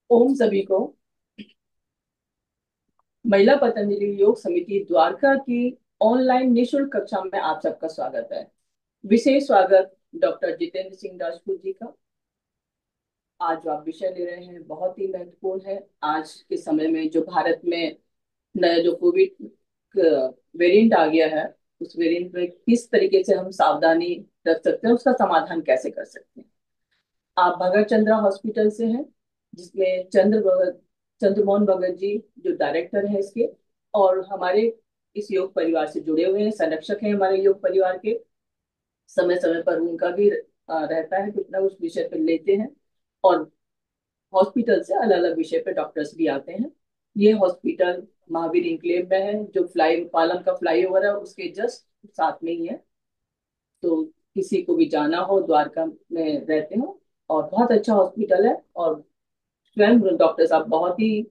ओम सभी को महिला पतंजलि योग समिति द्वारका की ऑनलाइन निशुल्क कक्षा में आप सबका स्वागत है। विशेष स्वागत डॉक्टर जितेंद्र सिंह राजपूत जी का। आज जो आप विषय ले रहे हैं बहुत ही महत्वपूर्ण है। आज के समय में जो भारत में नया जो कोविड वेरिएंट आ गया है, उस वेरिएंट में किस तरीके से हम सावधानी रख सकते हैं, उसका समाधान कैसे कर सकते हैं। आप भगत चंद्रा हॉस्पिटल से हैं, जिसमें चंद्रमोहन भगत जी जो डायरेक्टर हैं इसके, और हमारे इस योग परिवार से जुड़े हुए हैं, संरक्षक हैं हमारे योग परिवार के। समय समय पर उनका भी रहता है, कुछ ना कुछ विषय पर लेते हैं। और हॉस्पिटल से अलग अलग विषय पे डॉक्टर्स भी आते हैं। ये हॉस्पिटल महावीर इंक्लेव में है, जो फ्लाई पालम का फ्लाईओवर है उसके जस्ट साथ में ही है। तो किसी को भी जाना हो, द्वारका में रहते हो, और बहुत अच्छा हॉस्पिटल है। और स्वयं डॉक्टर साहब बहुत ही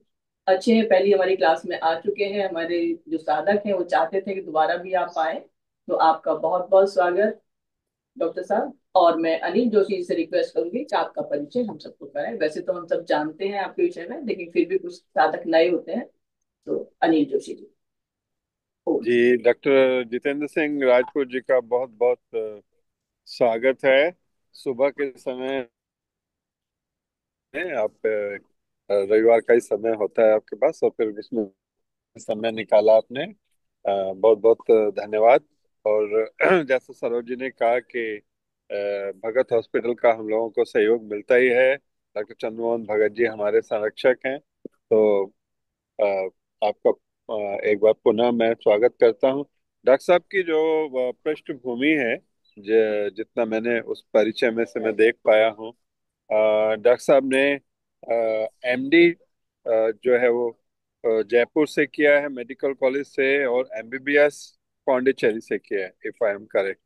अच्छे हैं, पहली हमारी क्लास में आ चुके हैं। हमारे जो साधक हैं वो चाहते थे कि दोबारा भी आप आए। तो आपका बहुत बहुत स्वागत डॉक्टर साहब। और मैं अनिल जोशी जी से रिक्वेस्ट करूंगी कि आपका परिचय हम सबको कराएं। वैसे तो हम सब जानते हैं आपके विषय में, लेकिन फिर भी कुछ साधक नए होते हैं। तो अनिल जोशी जी। ओम जी, जी। डॉक्टर जितेंद्र सिंह राजपूत जी का बहुत बहुत स्वागत है। सुबह के समय में आप रविवार का ही समय होता है आपके पास, और फिर उसमें समय निकाला आपने। बहुत बहुत धन्यवाद। और जैसे सरोज जी ने कहा कि भगत हॉस्पिटल का हम लोगों को सहयोग मिलता ही है। डॉक्टर चंद्रमोहन भगत जी हमारे संरक्षक हैं। तो अ, आपका एक बार पुनः मैं स्वागत करता हूँ। डॉक्टर साहब की जो पृष्ठभूमि है, जितना मैंने उस परिचय में से मैं देख पाया हूँ, डॉक्टर साहब ने एमडी जो है वो जयपुर से किया है, मेडिकल कॉलेज से, और एमबीबीएस पौंडीचेरी से किया है, इफ आई एम करेक्ट।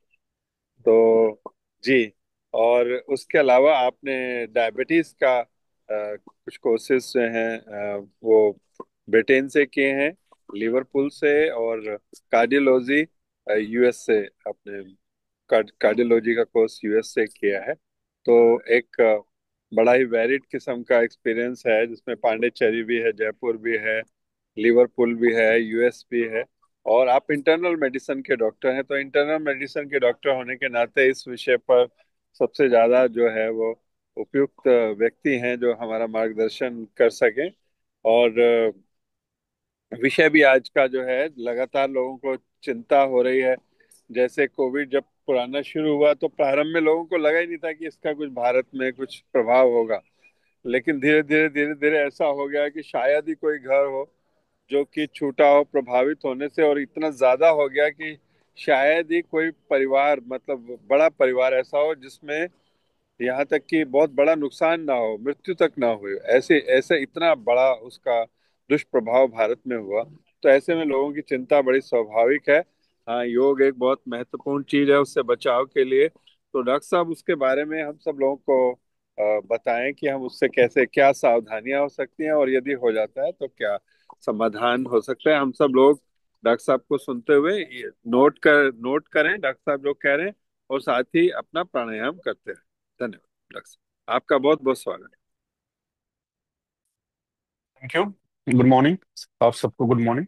तो जी, और उसके अलावा आपने डायबिटीज का कुछ कोर्सेज जो हैं वो ब्रिटेन से किए हैं, लिवरपूल से, और कार्डियोलॉजी यूएस से आपने कार्डियोलॉजी का कोर्स यूएस से किया है। तो एक बड़ा ही वैलिड किस्म का एक्सपीरियंस है, जिसमें पांडिचेरी भी है, जयपुर भी है, लिवरपूल भी है, यूएस भी है। और आप इंटरनल मेडिसिन के डॉक्टर हैं, तो इंटरनल मेडिसिन के डॉक्टर होने के नाते इस विषय पर सबसे ज्यादा जो है वो उपयुक्त व्यक्ति हैं जो हमारा मार्गदर्शन कर सकें। और विषय भी आज का जो है लगातार लोगों को चिंता हो रही है। जैसे कोविड जब पुराना शुरू हुआ तो प्रारंभ में लोगों को लगा ही नहीं था कि इसका कुछ भारत में कुछ प्रभाव होगा। लेकिन धीरे धीरे ऐसा हो गया कि शायद ही कोई घर हो जो कि छूटा हो प्रभावित होने से, और इतना ज्यादा हो गया कि शायद ही कोई परिवार, मतलब बड़ा परिवार ऐसा हो जिसमें यहाँ तक कि बहुत बड़ा नुकसान ना हो, मृत्यु तक ना हो। ऐसे ऐसे इतना बड़ा उसका दुष्प्रभाव भारत में हुआ। तो ऐसे में लोगों की चिंता बड़ी स्वाभाविक है। हाँ, योग एक बहुत महत्वपूर्ण चीज है उससे बचाव के लिए। तो डॉक्टर साहब उसके बारे में हम सब लोगों को बताएं कि हम उससे कैसे, क्या सावधानियां हो सकती हैं, और यदि हो जाता है तो क्या समाधान हो सकता है। हम सब लोग डॉक्टर साहब को सुनते हुए नोट करें डॉक्टर साहब जो कह रहे हैं, और साथ ही अपना प्राणायाम करते हैं। धन्यवाद डॉक्टर साहब, आपका बहुत बहुत स्वागत है। Thank you. Good morning. आप सबको गुड मॉर्निंग।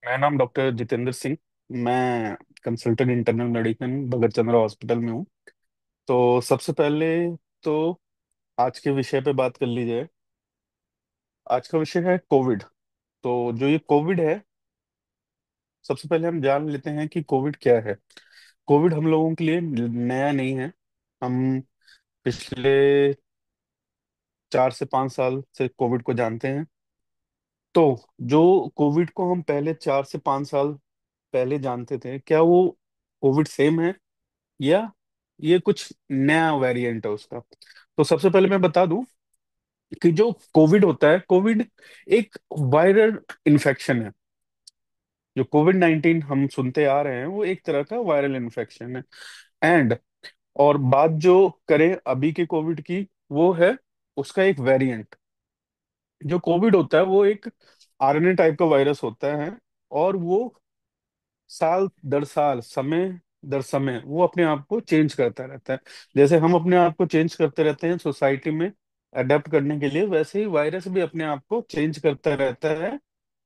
मेरा नाम डॉक्टर जितेंद्र सिंह। मैं कंसल्टेंट इंटरनल मेडिसिन भगत चंद्रा हॉस्पिटल में हूँ। तो सबसे पहले तो आज के विषय पे बात कर ली जाए। आज का विषय है कोविड। तो जो ये कोविड है, सबसे पहले हम जान लेते हैं कि कोविड क्या है। कोविड हम लोगों के लिए नया नहीं है। हम पिछले 4 से 5 साल से कोविड को जानते हैं। तो जो कोविड को हम पहले 4 से 5 साल पहले जानते थे, क्या वो कोविड सेम है, या ये कुछ नया वेरिएंट है उसका। तो सबसे पहले मैं बता दूं कि जो कोविड होता है, कोविड एक वायरल इन्फेक्शन है। जो कोविड 19 हम सुनते आ रहे हैं वो एक तरह का वायरल इन्फेक्शन है। एंड और बात जो करें अभी के कोविड की, वो है उसका एक वेरिएंट। जो कोविड होता है वो एक आरएनए टाइप का वायरस होता है। और वो साल दर साल समय दर समय वो अपने आप को चेंज करता रहता है। जैसे हम अपने आप को चेंज करते रहते हैं सोसाइटी में अडेप्ट करने के लिए, वैसे ही वायरस भी अपने आप को चेंज करता रहता है।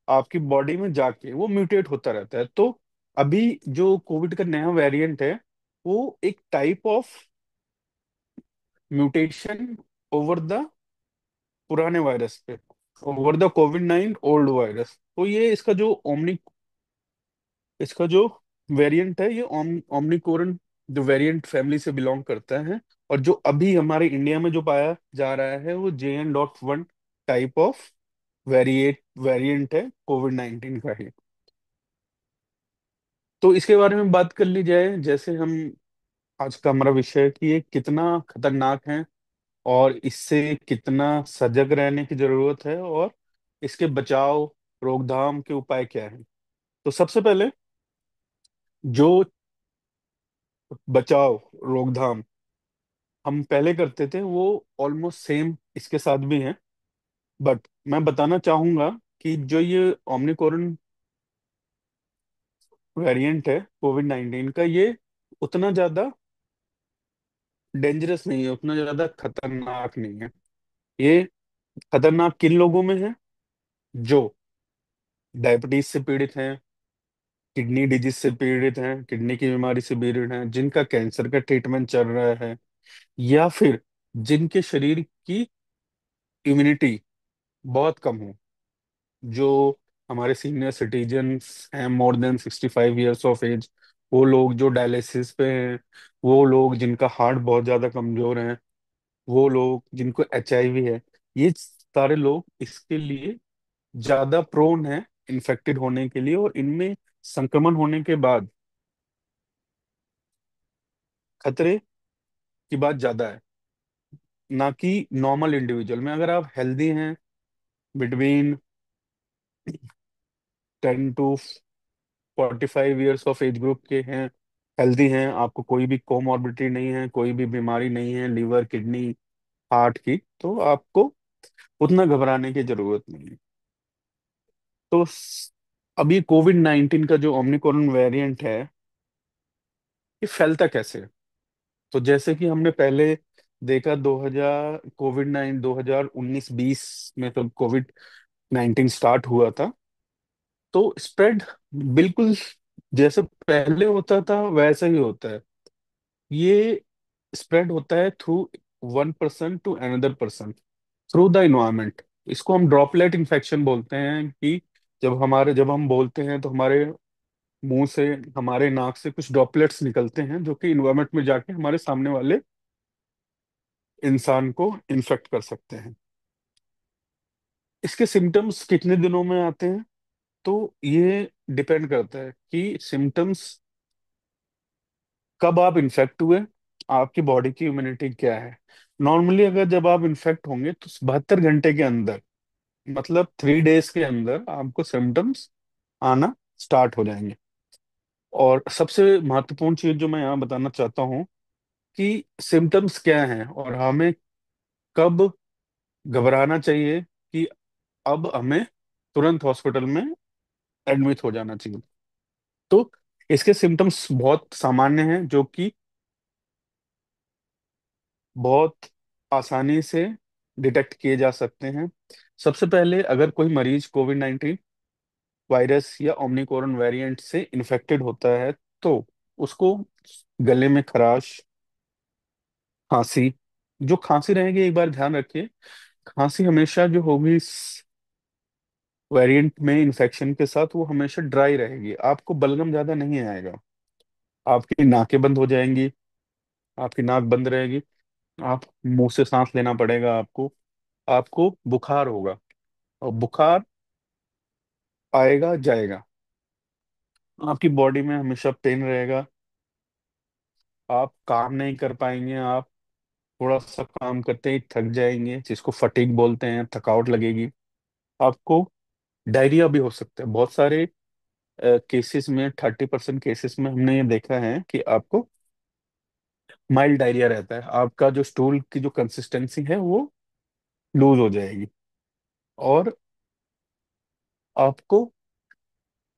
आपकी बॉडी में जाके वो म्यूटेट होता रहता है। तो अभी जो कोविड का नया वेरिएंट है वो एक type of mutation over the पुराने वायरस पे, over the Covid 9 old virus. तो ये इसका जो वेरिएंट है ये ओमनिकोरन जो वेरिएंट फैमिली से बिलोंग करता है। और जो अभी हमारे इंडिया में जो पाया जा रहा है वो JN.1 टाइप ऑफ वेरिएंट है कोविड 19 का ही। तो इसके बारे में बात कर ली जाए, जैसे हम आज का हमारा विषय है कि ये कितना खतरनाक है और इससे कितना सजग रहने की जरूरत है, और इसके बचाव रोकथाम के उपाय क्या है। तो सबसे पहले जो बचाव रोकथाम हम पहले करते थे वो ऑलमोस्ट सेम इसके साथ भी है। बट मैं बताना चाहूंगा कि जो ये ओमनिकोरन वेरिएंट है कोविड 19 का, ये उतना ज्यादा डेंजरस नहीं है, उतना ज्यादा खतरनाक नहीं है। ये खतरनाक किन लोगों में है? जो डायबिटीज से पीड़ित हैं, किडनी डिजीज से पीड़ित हैं, किडनी की बीमारी से पीड़ित हैं, जिनका कैंसर का ट्रीटमेंट चल रहा है, या फिर जिनके शरीर की इम्यूनिटी बहुत कम हो, जो हमारे सीनियर सिटीजन्स हैं more than 65 years of age, वो लोग जो डायलिसिस पे हैं, वो लोग जिनका हार्ट बहुत ज्यादा कमजोर है, वो लोग जिनको HIV है, ये सारे लोग इसके लिए ज्यादा प्रोन है इन्फेक्टेड होने के लिए। और इनमें संक्रमण होने के बाद खतरे की बात ज्यादा है, ना कि नॉर्मल इंडिविजुअल में। अगर आप हेल्दी हैं, between 10 to 45 years of age group के हैं, हेल्दी हैं, आपको कोई भी कोमॉर्बिडिटी नहीं है, कोई भी बीमारी नहीं है लीवर किडनी हार्ट की, तो आपको उतना घबराने की जरूरत नहीं है। तो अभी कोविड 19 का जो ओमिक्रॉन वेरिएंट है ये फैलता कैसे है? तो जैसे कि हमने पहले देखा 2000 कोविड 9 2019-20 में तो कोविड 19 स्टार्ट हुआ था, तो स्प्रेड बिल्कुल जैसे पहले होता था वैसा ही होता है। ये स्प्रेड होता है through one person to another person through the environment. इसको हम ड्रॉपलेट इन्फेक्शन बोलते हैं कि जब हम बोलते हैं तो हमारे मुंह से, हमारे नाक से कुछ ड्रॉपलेट्स निकलते हैं जो कि इन्वायरमेंट में जाके हमारे सामने वाले इंसान को इन्फेक्ट कर सकते हैं। इसके सिम्टम्स कितने दिनों में आते हैं? तो ये डिपेंड करता है कि सिम्टम्स कब आप इन्फेक्ट हुए, आपकी बॉडी की इम्यूनिटी क्या है। नॉर्मली अगर जब आप इन्फेक्ट होंगे तो 72 घंटे के अंदर, मतलब 3 डेज के अंदर आपको सिम्टम्स आना स्टार्ट हो जाएंगे। और सबसे महत्वपूर्ण चीज जो मैं यहाँ बताना चाहता हूँ कि सिम्टम्स क्या हैं और हमें कब घबराना चाहिए, कि अब हमें तुरंत हॉस्पिटल में एडमिट हो जाना चाहिए। तो इसके सिम्टम्स बहुत सामान्य हैं जो कि बहुत आसानी से डिटेक्ट किए जा सकते हैं। सबसे पहले अगर कोई मरीज कोविड 19 वायरस या ओमिक्रॉन वेरिएंट से इन्फेक्टेड होता है तो उसको गले में खराश, खांसी, जो खांसी रहेगी एक बार ध्यान रखिए, खांसी हमेशा जो होगी इस वेरिएंट में इन्फेक्शन के साथ वो हमेशा ड्राई रहेगी, आपको बलगम ज्यादा नहीं आएगा, आपकी नाकें बंद हो जाएंगी, आपकी नाक बंद रहेगी, आप मुंह से सांस लेना पड़ेगा आपको, आपको बुखार होगा, और बुखार आएगा जाएगा, आपकी बॉडी में हमेशा पेन रहेगा, आप काम नहीं कर पाएंगे, आप थोड़ा सा काम करते ही थक जाएंगे जिसको फटीग बोलते हैं, थकावट लगेगी, आपको डायरिया भी हो सकता है। बहुत सारे केसेस में, 30% केसेस में हमने ये देखा है कि आपको माइल्ड डायरिया रहता है, आपका जो स्टूल की जो कंसिस्टेंसी है वो लूज हो जाएगी, और आपको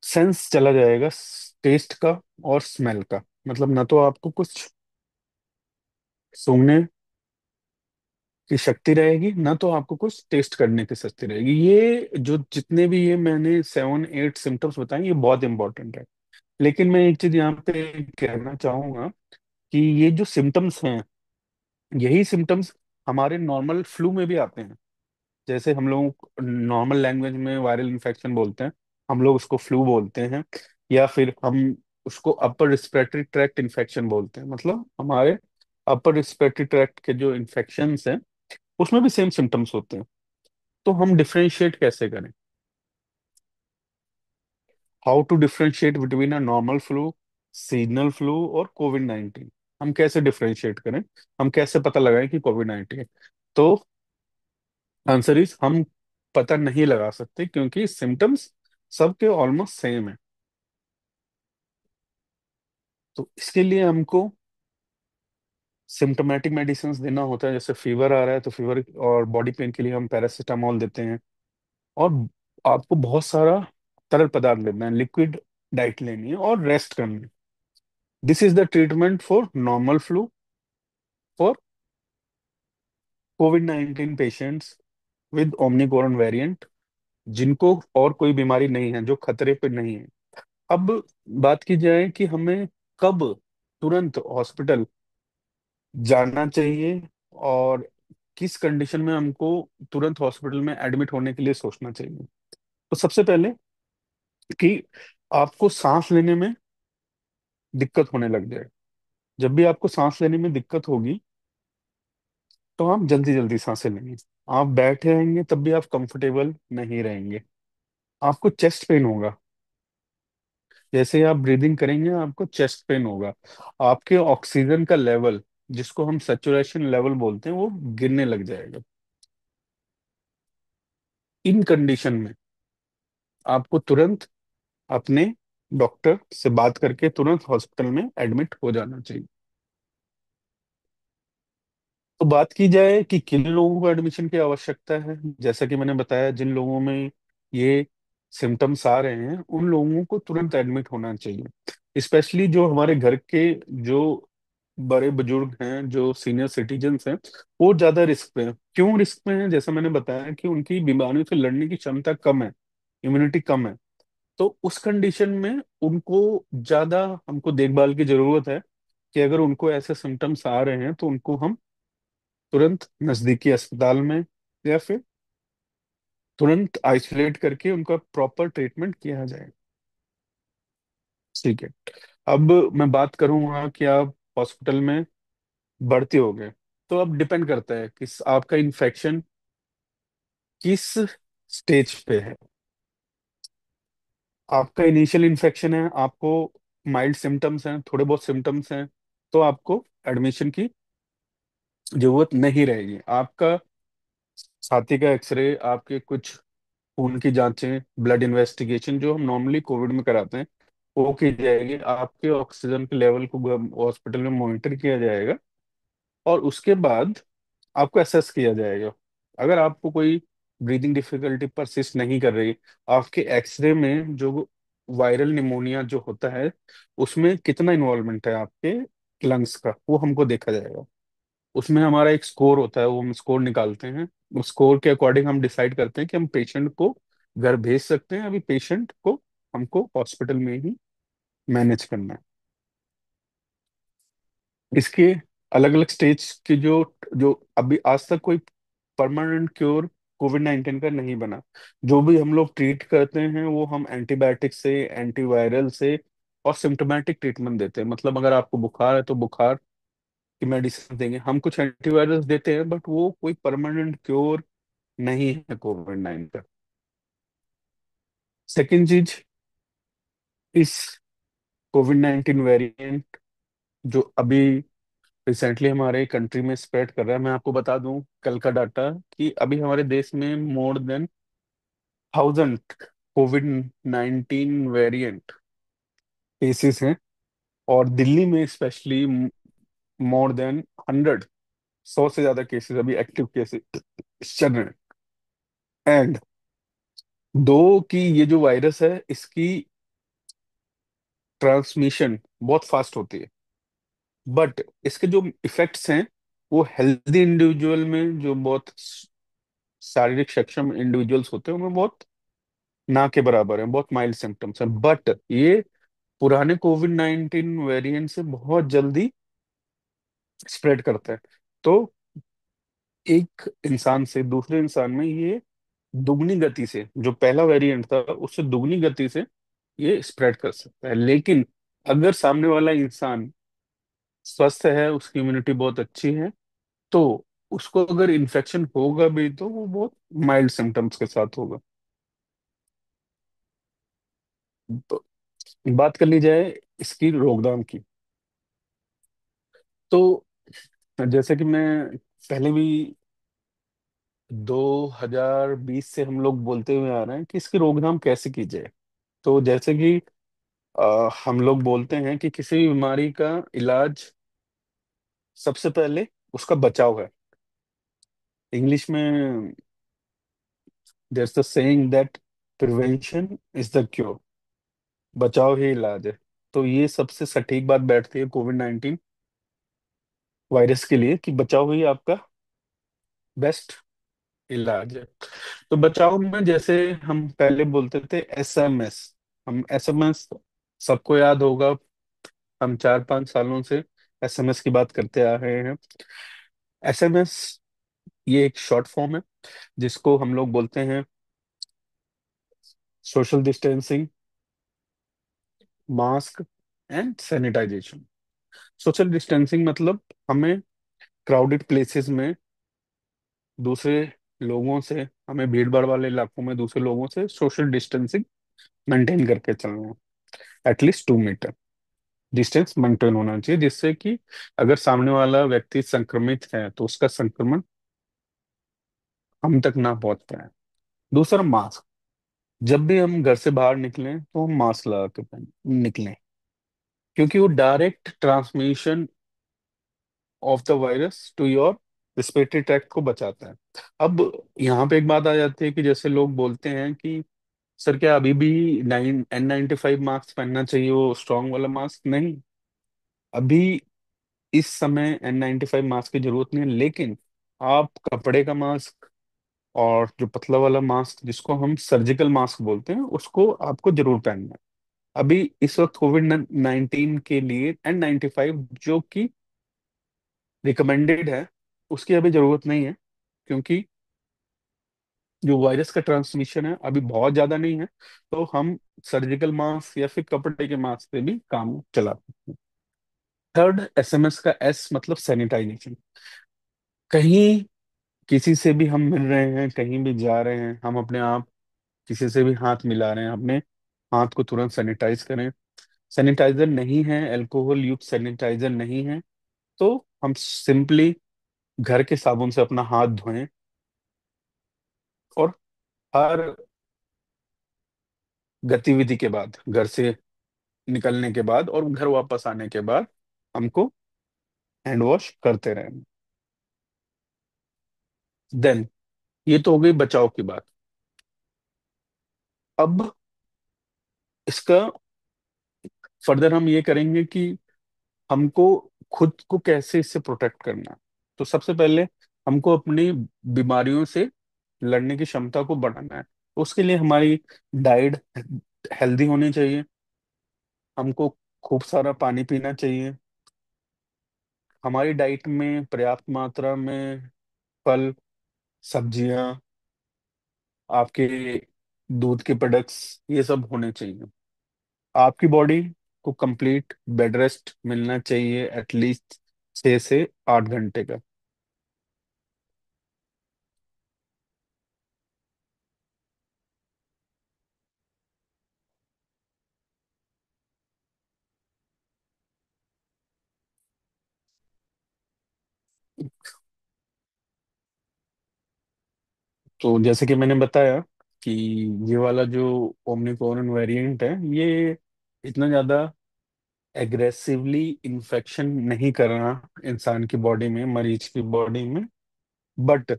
सेंस चला जाएगा टेस्ट का और स्मेल का। मतलब ना तो आपको कुछ सूंघने की शक्ति रहेगी, ना तो आपको कुछ टेस्ट करने की शक्ति रहेगी। ये जो जितने भी ये मैंने 7 8 सिम्टम्स बताए, ये बहुत इंपॉर्टेंट है। लेकिन मैं एक चीज यहाँ पे कहना चाहूंगा कि ये जो सिम्टम्स हैं, यही सिम्टम्स हमारे नॉर्मल फ्लू में भी आते हैं। जैसे हम लोग नॉर्मल लैंग्वेज में वायरल इन्फेक्शन बोलते हैं, हम लोग उसको फ्लू बोलते हैं, या फिर हम उसको अपर रिस्पिरेटरी ट्रैक्ट इन्फेक्शन बोलते हैं। मतलब हमारे अपर रिस्पिरेटरी ट्रैक्ट के जो इन्फेक्शंस हैं, उसमें भी सेम सिम्टम्स होते हैं। तो हम डिफरेंशिएट कैसे करें? How to differentiate between a normal flu, seasonal flu और कोविड 19? हम कैसे डिफरेंशिएट करें? हम कैसे पता लगाएं कि कोविड 19? तो आंसर इज, हम पता नहीं लगा सकते, क्योंकि सिम्टम्स सबके ऑलमोस्ट सेम है। तो इसके लिए हमको सिम्टोमेटिक मेडिसिन देना होता है। जैसे फीवर आ रहा है तो फीवर और बॉडी पेन के लिए हम पैरासीटामोल देते हैं। और आपको बहुत सारा तरल पदार्थ लेना है, लिक्विड डाइट लेनी है और रेस्ट करनी है। This is the treatment for normal flu, for Covid 19 patients with omicron variant, जिनको और कोई बीमारी नहीं है, जो खतरे पे नहीं है। अब बात की जाए कि हमें कब तुरंत हॉस्पिटल जाना चाहिए, और किस कंडीशन में हमको तुरंत हॉस्पिटल में एडमिट होने के लिए सोचना चाहिए। तो सबसे पहले कि आपको सांस लेने में दिक्कत होने लग जाए। जब भी आपको सांस लेने में दिक्कत होगी, तो आप जल्दी जल्दी सांसें लेंगे। आप बैठे रहेंगे तब भी आप कंफर्टेबल नहीं रहेंगे। आपको चेस्ट पेन होगा, जैसे ही आप ब्रीदिंग करेंगे आपको चेस्ट पेन होगा। आपके ऑक्सीजन का लेवल, जिसको हम सेचुरेशन लेवल बोलते हैं, वो गिरने लग जाएगा। इन कंडीशन में आपको तुरंत अपने डॉक्टर से बात करके तुरंत हॉस्पिटल में एडमिट हो जाना चाहिए। तो बात की जाए कि किन लोगों को एडमिशन की आवश्यकता है, जैसा कि मैंने बताया, जिन लोगों में ये सिम्टम्स आ रहे हैं उन लोगों को तुरंत एडमिट होना चाहिए। स्पेशली जो हमारे घर के जो बड़े बुजुर्ग हैं, जो सीनियर सिटीजन्स हैं, वो ज्यादा रिस्क पे हैं। क्यों रिस्क पे हैं? जैसा मैंने बताया कि उनकी बीमारियों से लड़ने की क्षमता कम है, इम्यूनिटी कम है। तो उस कंडीशन में उनको ज्यादा हमको देखभाल की जरूरत है, कि अगर उनको ऐसे सिम्टम्स आ रहे हैं तो उनको हम तुरंत नजदीकी अस्पताल में, या फिर तुरंत आइसोलेट करके उनका प्रॉपर ट्रीटमेंट किया जाए। ठीक है। अब मैं बात करूंगा कि आप हॉस्पिटल में भर्ती हो गए, तो अब डिपेंड करता है कि आपका इन्फेक्शन किस स्टेज पे है। आपका इनिशियल इन्फेक्शन है, आपको माइल्ड सिम्टम्स हैं, थोड़े बहुत सिम्टम्स हैं, तो आपको एडमिशन की जरूरत नहीं रहेगी। आपका छाती का एक्सरे, आपके कुछ खून की जांचें, ब्लड इन्वेस्टिगेशन जो हम नॉर्मली कोविड में कराते हैं, वो की जाएगी। आपके ऑक्सीजन के लेवल को हॉस्पिटल में मॉनिटर किया जाएगा, और उसके बाद आपको एसेस किया जाएगा। अगर आपको कोई ब्रीदिंग डिफिकल्टी परसिस्ट नहीं कर रही, आपके एक्सरे में जो वायरल निमोनिया जो होता है, उसमें कितना इन्वॉल्वमेंट है आपके लंग्स का, वो हमको देखा जाएगा। उसमें हमारा एक स्कोर होता है, वो हम स्कोर निकालते हैं। उस स्कोर के अकॉर्डिंग हम डिसाइड करते हैं कि हम पेशेंट को घर भेज सकते हैं, अभी पेशेंट को हमको हॉस्पिटल में ही मैनेज करना है। इसके अलग अलग स्टेज के जो जो अभी आज तक कोई परमानेंट क्योर कोविड 19 का नहीं बना। जो भी हम लोग ट्रीट करते हैं वो हम एंटीबायोटिक से, एंटीवायरल से और सिम्टोमेटिक ट्रीटमेंट देते हैं। मतलब अगर आपको बुखार है तो बुखार की मेडिसिन देंगे, हम कुछ एंटीवायरस देते हैं, बट वो कोई परमानेंट क्योर नहीं है कोविड 19 का। सेकेंड चीज, इस कोविड 19 वेरिएंट जो अभी रिसेंटली हमारे कंट्री में स्प्रेड कर रहा है, मैं आपको बता दूं कल का डाटा, कि अभी हमारे देश में more than 1000 Covid 19 variant cases हैं। और दिल्ली में स्पेशली मोर देन 100, 100 से ज्यादा केसेस अभी एक्टिव केसेस चल रहे हैं। एंड दो कि ये जो वायरस है, इसकी ट्रांसमिशन बहुत फास्ट होती है। बट इसके जो इफेक्ट्स हैं वो हेल्दी इंडिविजुअल में, जो बहुत शारीरिक सक्षम इंडिविजुअल्स होते हैं, उनमें बहुत ना के बराबर है, बहुत माइल्ड सिम्टम्स हैं। बट ये पुराने कोविड 19 वेरिएंट से बहुत जल्दी स्प्रेड करते हैं। तो एक इंसान से दूसरे इंसान में ये दुगनी गति से, जो पहला वेरिएंट था उससे दुगनी गति से ये स्प्रेड कर सकता है। लेकिन अगर सामने वाला इंसान स्वस्थ है, उसकी इम्यूनिटी बहुत अच्छी है, तो उसको अगर इन्फेक्शन होगा भी तो वो बहुत माइल्ड सिम्टम्स के साथ होगा। तो बात कर ली जाए इसकी रोकथाम की, तो जैसे कि मैं पहले भी 2020 से हम लोग बोलते हुए आ रहे हैं कि इसकी रोकथाम कैसे की जाए। तो जैसे कि हम लोग बोलते हैं कि किसी भी बीमारी का इलाज सबसे पहले उसका बचाव है। इंग्लिश में there is the saying that prevention is the cure, बचाव ही इलाज है। तो ये सबसे सटीक बात बैठती है कोविड 19 वायरस के लिए, कि बचाव ही आपका बेस्ट इलाज है। तो बचाव में जैसे हम पहले बोलते थे एसएमएस, हम एसएमएस सबको याद होगा, हम 4-5 सालों से एसएमएस की बात करते आ रहे हैं। एसएमएस ये एक शॉर्ट फॉर्म है जिसको हम लोग बोलते हैं social distancing, mask and sanitization. Social distancing मतलब हमें क्राउडेड प्लेसेस में दूसरे लोगों से, हमें भीड़ भाड़ वाले इलाकों में दूसरे लोगों से सोशल डिस्टेंसिंग मेंटेन करके चलना है। एटलीस्ट 2 मीटर डिस्टेंस मेंटेन होना चाहिए, जिससे कि अगर सामने वाला व्यक्ति संक्रमित है तो उसका संक्रमण हम तक ना पहुंच पाए। दूसरा, मास्क। जब भी हम घर से बाहर निकलें तो हम मास्क लगा के पहन निकलें, क्योंकि वो direct transmission of the virus to your respiratory tract को बचाता है। अब यहाँ पे एक बात आ जाती है कि जैसे लोग बोलते हैं कि सर क्या अभी भी N95 मास्क पहनना चाहिए, वो स्ट्रॉन्ग वाला मास्क? नहीं, अभी इस समय N95 मास्क की जरूरत नहीं है। लेकिन आप कपड़े का मास्क और जो पतला वाला मास्क जिसको हम सर्जिकल मास्क बोलते हैं उसको आपको जरूर पहनना है। अभी इस वक्त कोविड 19 के लिए N95 जो कि रिकमेंडेड है, उसकी अभी जरूरत नहीं है, क्योंकि जो वायरस का ट्रांसमिशन है अभी बहुत ज्यादा नहीं है। तो हम सर्जिकल मास्क या फिर कपड़े के मास्क से भी काम चला सकते हैं। थर्ड, एसएमएस का एस मतलब सैनिटाइजेशन। कहीं किसी से भी हम मिल रहे हैं, कहीं भी जा रहे हैं, हम अपने आप किसी से भी हाथ मिला रहे हैं, अपने हाथ को तुरंत सैनिटाइज करें। सैनिटाइजर नहीं है, अल्कोहल युक्त सैनिटाइजर नहीं है, तो हम सिंपली घर के साबुन से अपना हाथ धोएं, और हर गतिविधि के बाद, घर से निकलने के बाद और घर वापस आने के बाद, हमको हैंड वॉश करते रहें। देन ये तो हो गई बचाव की बात। अब इसका फर्दर हम ये करेंगे कि हमको खुद को कैसे इससे प्रोटेक्ट करना है। तो सबसे पहले हमको अपनी बीमारियों से लड़ने की क्षमता को बढ़ाना है। उसके लिए हमारी डाइट हेल्दी होनी चाहिए, हमको खूब सारा पानी पीना चाहिए, हमारी डाइट में पर्याप्त मात्रा में फल, सब्जियां, आपके दूध के प्रोडक्ट्स, ये सब होने चाहिए। आपकी बॉडी को कंप्लीट बेड रेस्ट मिलना चाहिए, एटलीस्ट 6 से 8 घंटे का। तो जैसे कि मैंने बताया कि ये वाला जो ओमिक्रॉन वेरिएंट है, ये इतना ज़्यादा एग्रेसिवली इन्फेक्शन नहीं कर रहा इंसान की बॉडी में, मरीज की बॉडी में। बट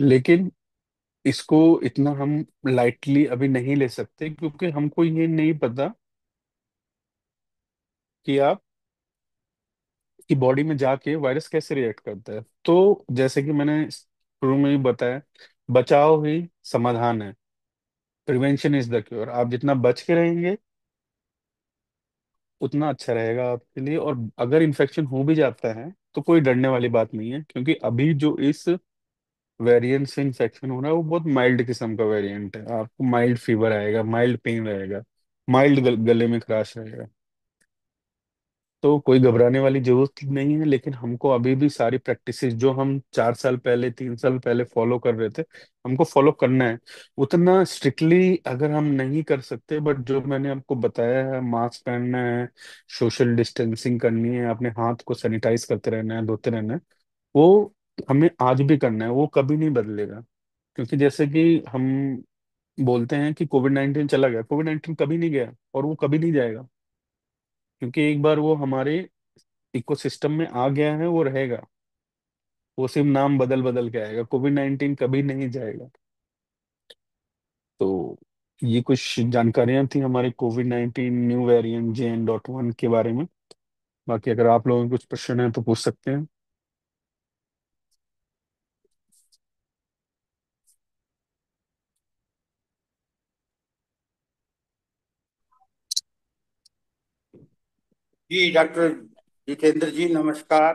लेकिन इसको इतना हम लाइटली अभी नहीं ले सकते, क्योंकि हमको ये नहीं पता कि आप कि बॉडी में जाके वायरस कैसे रिएक्ट करता है। तो जैसे कि मैंने शुरू में ही बताया, बचाव ही समाधान है। Prevention is the cure. आप जितना बच के रहेंगे उतना अच्छा रहेगा आपके लिए। और अगर इन्फेक्शन हो भी जाता है तो कोई डरने वाली बात नहीं है, क्योंकि अभी जो इस वेरिएंट से इन्फेक्शन हो रहा है वो बहुत माइल्ड किस्म का वेरिएंट है। आपको माइल्ड फीवर आएगा, माइल्ड पेन रहेगा, माइल्ड गले में खराश रहेगा। तो कोई घबराने वाली जरूरत नहीं है। लेकिन हमको अभी भी सारी प्रैक्टिसेस जो हम 4 साल पहले, 3 साल पहले फॉलो कर रहे थे, हमको फॉलो करना है। उतना स्ट्रिक्टली अगर हम नहीं कर सकते, बट जो मैंने आपको बताया है, मास्क पहनना है, सोशल डिस्टेंसिंग करनी है, अपने हाथ को सैनिटाइज करते रहना है, धोते रहना है, वो हमें आज भी करना है। वो कभी नहीं बदलेगा। क्योंकि जैसे कि हम बोलते हैं कि कोविड 19 चला गया, कोविड 19 कभी नहीं गया और वो कभी नहीं जाएगा। क्योंकि एक बार वो हमारे इकोसिस्टम में आ गया है, वो रहेगा। वो सिर्फ नाम बदल बदल के आएगा, कोविड 19 कभी नहीं जाएगा। तो ये कुछ जानकारियां थी हमारे कोविड 19 न्यू वेरिएंट JN.1 के बारे में। बाकी अगर आप लोगों के कुछ प्रश्न है तो पूछ सकते हैं। जी डॉक्टर जितेंद्र जी, नमस्कार।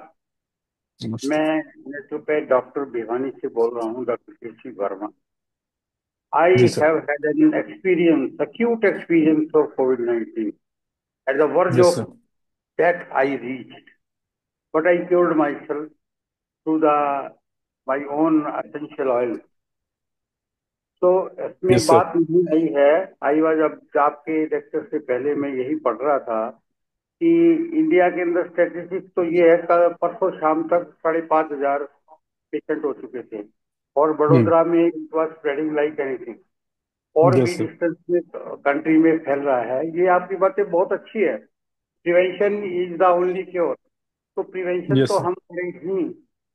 नमस्ते। मैं नेचुरोपैथ डॉक्टर भिवानी से बोल रहा हूँ, डॉक्टर केसी वर्मा। आई जी sir. Have had an experience, acute experience of COVID-19. At the verge yes of sir. death I reached, but I cured myself through the my own essential oil. तो इसमें yes sir. बात नहीं आई है। I was, अब आपके lecture से पहले मैं यही पढ़ रहा था कि इंडिया के अंदर स्टेटिस्टिक्स तो ये है, कल परसों शाम तक 5,500 पेशेंट हो चुके थे, और हम्म। बड़ोदरा में it was spreading like anything. और भी यस सर। डिस्टेंस में कंट्री में फैल रहा है। ये आपकी बातें बहुत अच्छी है। Prevention is the only cure. तो प्रिवेंशन यस तो सर। हम करें ही।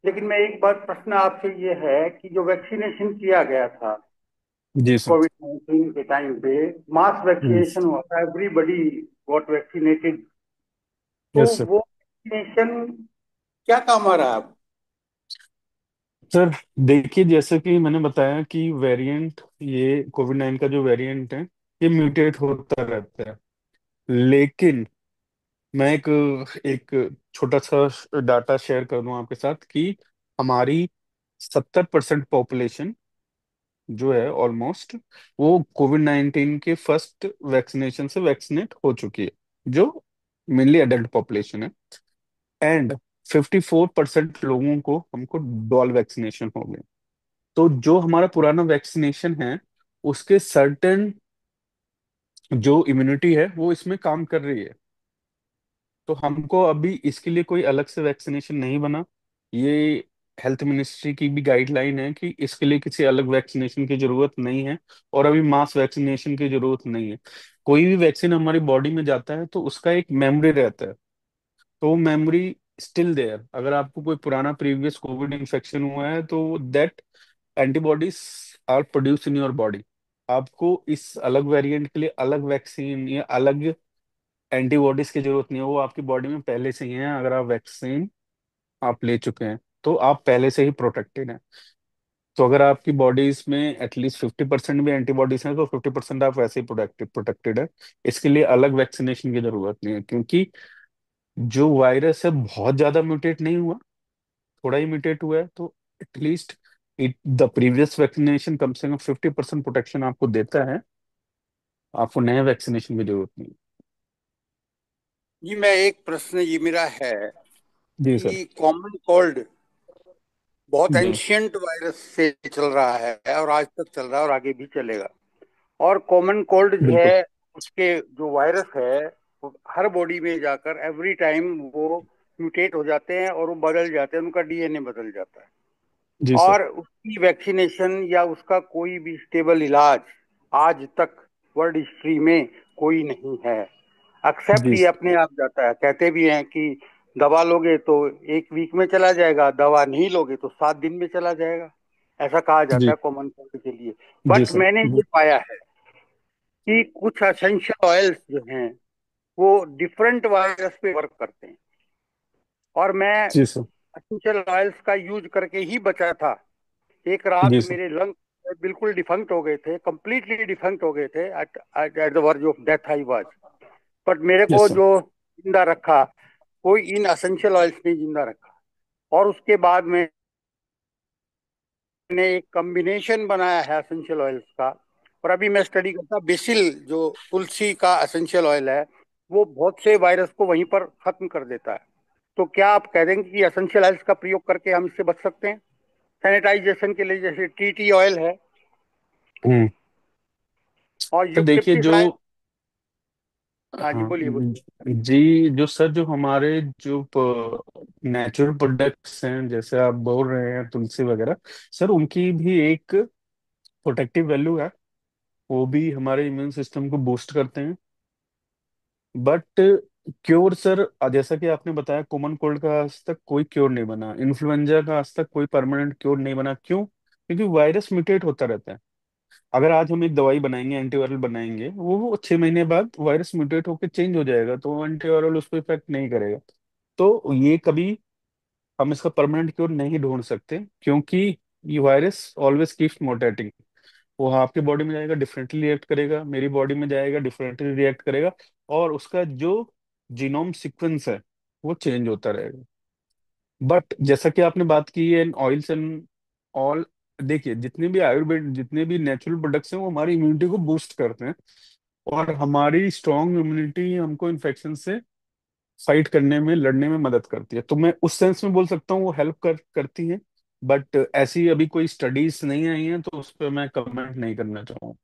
लेकिन मैं एक बात, प्रश्न आपसे ये है कि जो वैक्सीनेशन किया गया था जी सर। कोविड 19 के टाइम पे, मास हम्म। वैक्सीनेशन हुआ था, एवरीबडी गॉट वैक्सीनेटेड। तो यस सर। वो वैक्सीनेशन क्या काम आ रहा है अब? सर देखिए, जैसे कि मैंने बताया कि वेरिएंट, ये कोविड 19 का जो वेरिएंट है, ये म्यूटेट होता रहता है। लेकिन मैं एक एक छोटा सा डाटा शेयर कर दूं आपके साथ कि हमारी 70% पॉपुलेशन जो है ऑलमोस्ट, वो कोविड 19 के फर्स्ट वैक्सीनेशन से वैक्सीनेट हो चुकी है, जो मेनली एडल्ट पॉपुलेशन है। एंड 54% लोगों को हमको डबल वैक्सीनेशन हो गए। तो जो हमारा पुराना वैक्सीनेशन है, उसके सर्टेन जो इम्यूनिटी है वो इसमें काम कर रही है। तो हमको अभी इसके लिए कोई अलग से वैक्सीनेशन नहीं बना। ये हेल्थ मिनिस्ट्री की भी गाइडलाइन है कि इसके लिए किसी अलग वैक्सीनेशन की जरूरत नहीं है। और अभी मास वैक्सीनेशन की जरूरत नहीं है। कोई भी वैक्सीन हमारी बॉडी में जाता है तो उसका एक मेमोरी रहता है। तो मेमोरी स्टिल देयर। अगर आपको कोई पुराना प्रीवियस कोविड इन्फेक्शन हुआ है तो that antibodies are produce in your body. आपको इस अलग वेरिएंट के लिए अलग वैक्सीन या अलग एंटीबॉडीज की जरूरत नहीं है। वो आपकी बॉडी में पहले से ही है। अगर आप वैक्सीन आप ले चुके हैं तो आप पहले से ही प्रोटेक्टेड हैं। तो अगर आपकी बॉडीज में एटलीस्ट 50% भी एंटीबॉडीज हैं तो 50% आप वैसे ही प्रोटेक्टेड प्रोटेक्टेड है। इसके लिए अलग वैक्सीनेशन की जरूरत नहीं है, क्योंकि जो वायरस है बहुत ज्यादा म्यूटेट नहीं हुआ, थोड़ा ही म्यूटेट हुआ है। तो at least it the previous vaccination कम से कम 50% प्रोटेक्शन आपको देता है। आपको नए वैक्सीनेशन की जरूरत नहीं। जी, मैं एक प्रश्न ये मेरा है जी सर। कि कॉमन कोल्ड बहुत जी एंशियंट वायरस से चल रहा है, और आज तक चल रहा है और आगे भी चलेगा। और कॉमन कोल्ड जो बिल्कुल। है, उसके जो वायरस है, वो हर बॉडी में जाकर एवरी टाइम वो म्यूटेट हो जाते हैं और वो बदल जाते हैं, उनका डीएनए बदल जाता है। जी सर। और उसकी वैक्सीनेशन या उसका कोई भी स्टेबल इलाज आज तक वर्ल्ड हिस्ट्री में कोई नहीं है। एक्सेप्ट जी ये सर। अपने आप जाता है। कहते भी हैं कि दवा लोगे तो एक वीक में चला जाएगा, दवा नहीं लोगे तो 7 दिन में चला जाएगा। ऐसा कहा जाता जी। है कॉमन कोल्ड के लिए। जी बट सर। मैंने ये पाया है कि कुछ एसेंशियल ऑयल्स जो हैं वो डिफरेंट वायरस पे वर्क करते हैं। और मैं जी सर। एसेंशियल ऑयल्स का यूज करके ही बचा था। एक रात जी सर। मेरे लंग बिल्कुल डिफंक्ट हो गए थे, कंप्लीटली डिफंक्ट हो गए थे, at at the verge of death I was. But मेरे यस को सर। जो जिंदा रखा, कोई इन एसेंशियल ऑयल्स ने जिंदा रखा। और उसके बाद में मैंने एक कॉम्बिनेशन बनाया है एसेंशियल ऑयल्स का। और अभी मैं स्टडी करता, बेसिल जो तुलसी का एसेंशियल ऑयल है, वो बहुत से वायरस को वहीं पर खत्म कर देता है। तो क्या आप कह देंगे कि एसेंशियल ऑयल्स का प्रयोग करके हम इससे बच सकते हैं? सैनिटाइजेशन के लिए जैसे टीटी ऑयल है, हम्म। और तो देखिए जो, यूकेलिप्टिसाइड। हाँ जी, हाँ बोलिए बोलिए। जी, जो सर, जो हमारे जो नेचुरल प्रोडक्ट्स हैं, जैसे आप बोल रहे हैं तुलसी वगैरह, सर उनकी भी एक प्रोटेक्टिव वैल्यू है। वो भी हमारे इम्यून सिस्टम को बूस्ट करते हैं। बट क्योर सर, जैसा कि आपने बताया, कॉमन कोल्ड का आज तक कोई क्योर नहीं बना, इन्फ्लुएंजा का आज तक कोई परमानेंट क्योर नहीं बना। क्यों? क्योंकि वायरस म्यूटेट होता रहता है। अगर आज हम एक दवाई बनाएंगे, एंटीवायरल बनाएंगे, वो 6 महीने बाद वायरस म्यूटेट होकर चेंज हो जाएगा, तो एंटीवायरल उस पर इफेक्ट नहीं करेगा। तो ये कभी हम इसका परमानेंट क्योर नहीं ढूंढ सकते, क्योंकि ये वायरस ऑलवेज कीप्स मोटेटिंग। वो आपके बॉडी में जाएगा, डिफरेंटली रिएक्ट करेगा, मेरी बॉडी में जाएगा, डिफरेंटली रिएक्ट करेगा, और उसका जो जीनोम सीक्वेंस है वो चेंज होता रहेगा। बट जैसा कि आपने बात की है ऑयल्स एंड ऑल, देखिए जितने भी आयुर्वेद, जितने भी नेचुरल प्रोडक्ट्स हैं, वो हमारी इम्यूनिटी को बूस्ट करते हैं, और हमारी स्ट्रॉन्ग इम्यूनिटी हमको इन्फेक्शन से फाइट करने में, लड़ने में मदद करती है। तो मैं उस सेंस में बोल सकता हूँ वो हेल्प करती है। बट ऐसी अभी कोई स्टडीज नहीं आई हैं, तो उस पर मैं कमेंट नहीं करना चाहूँगा।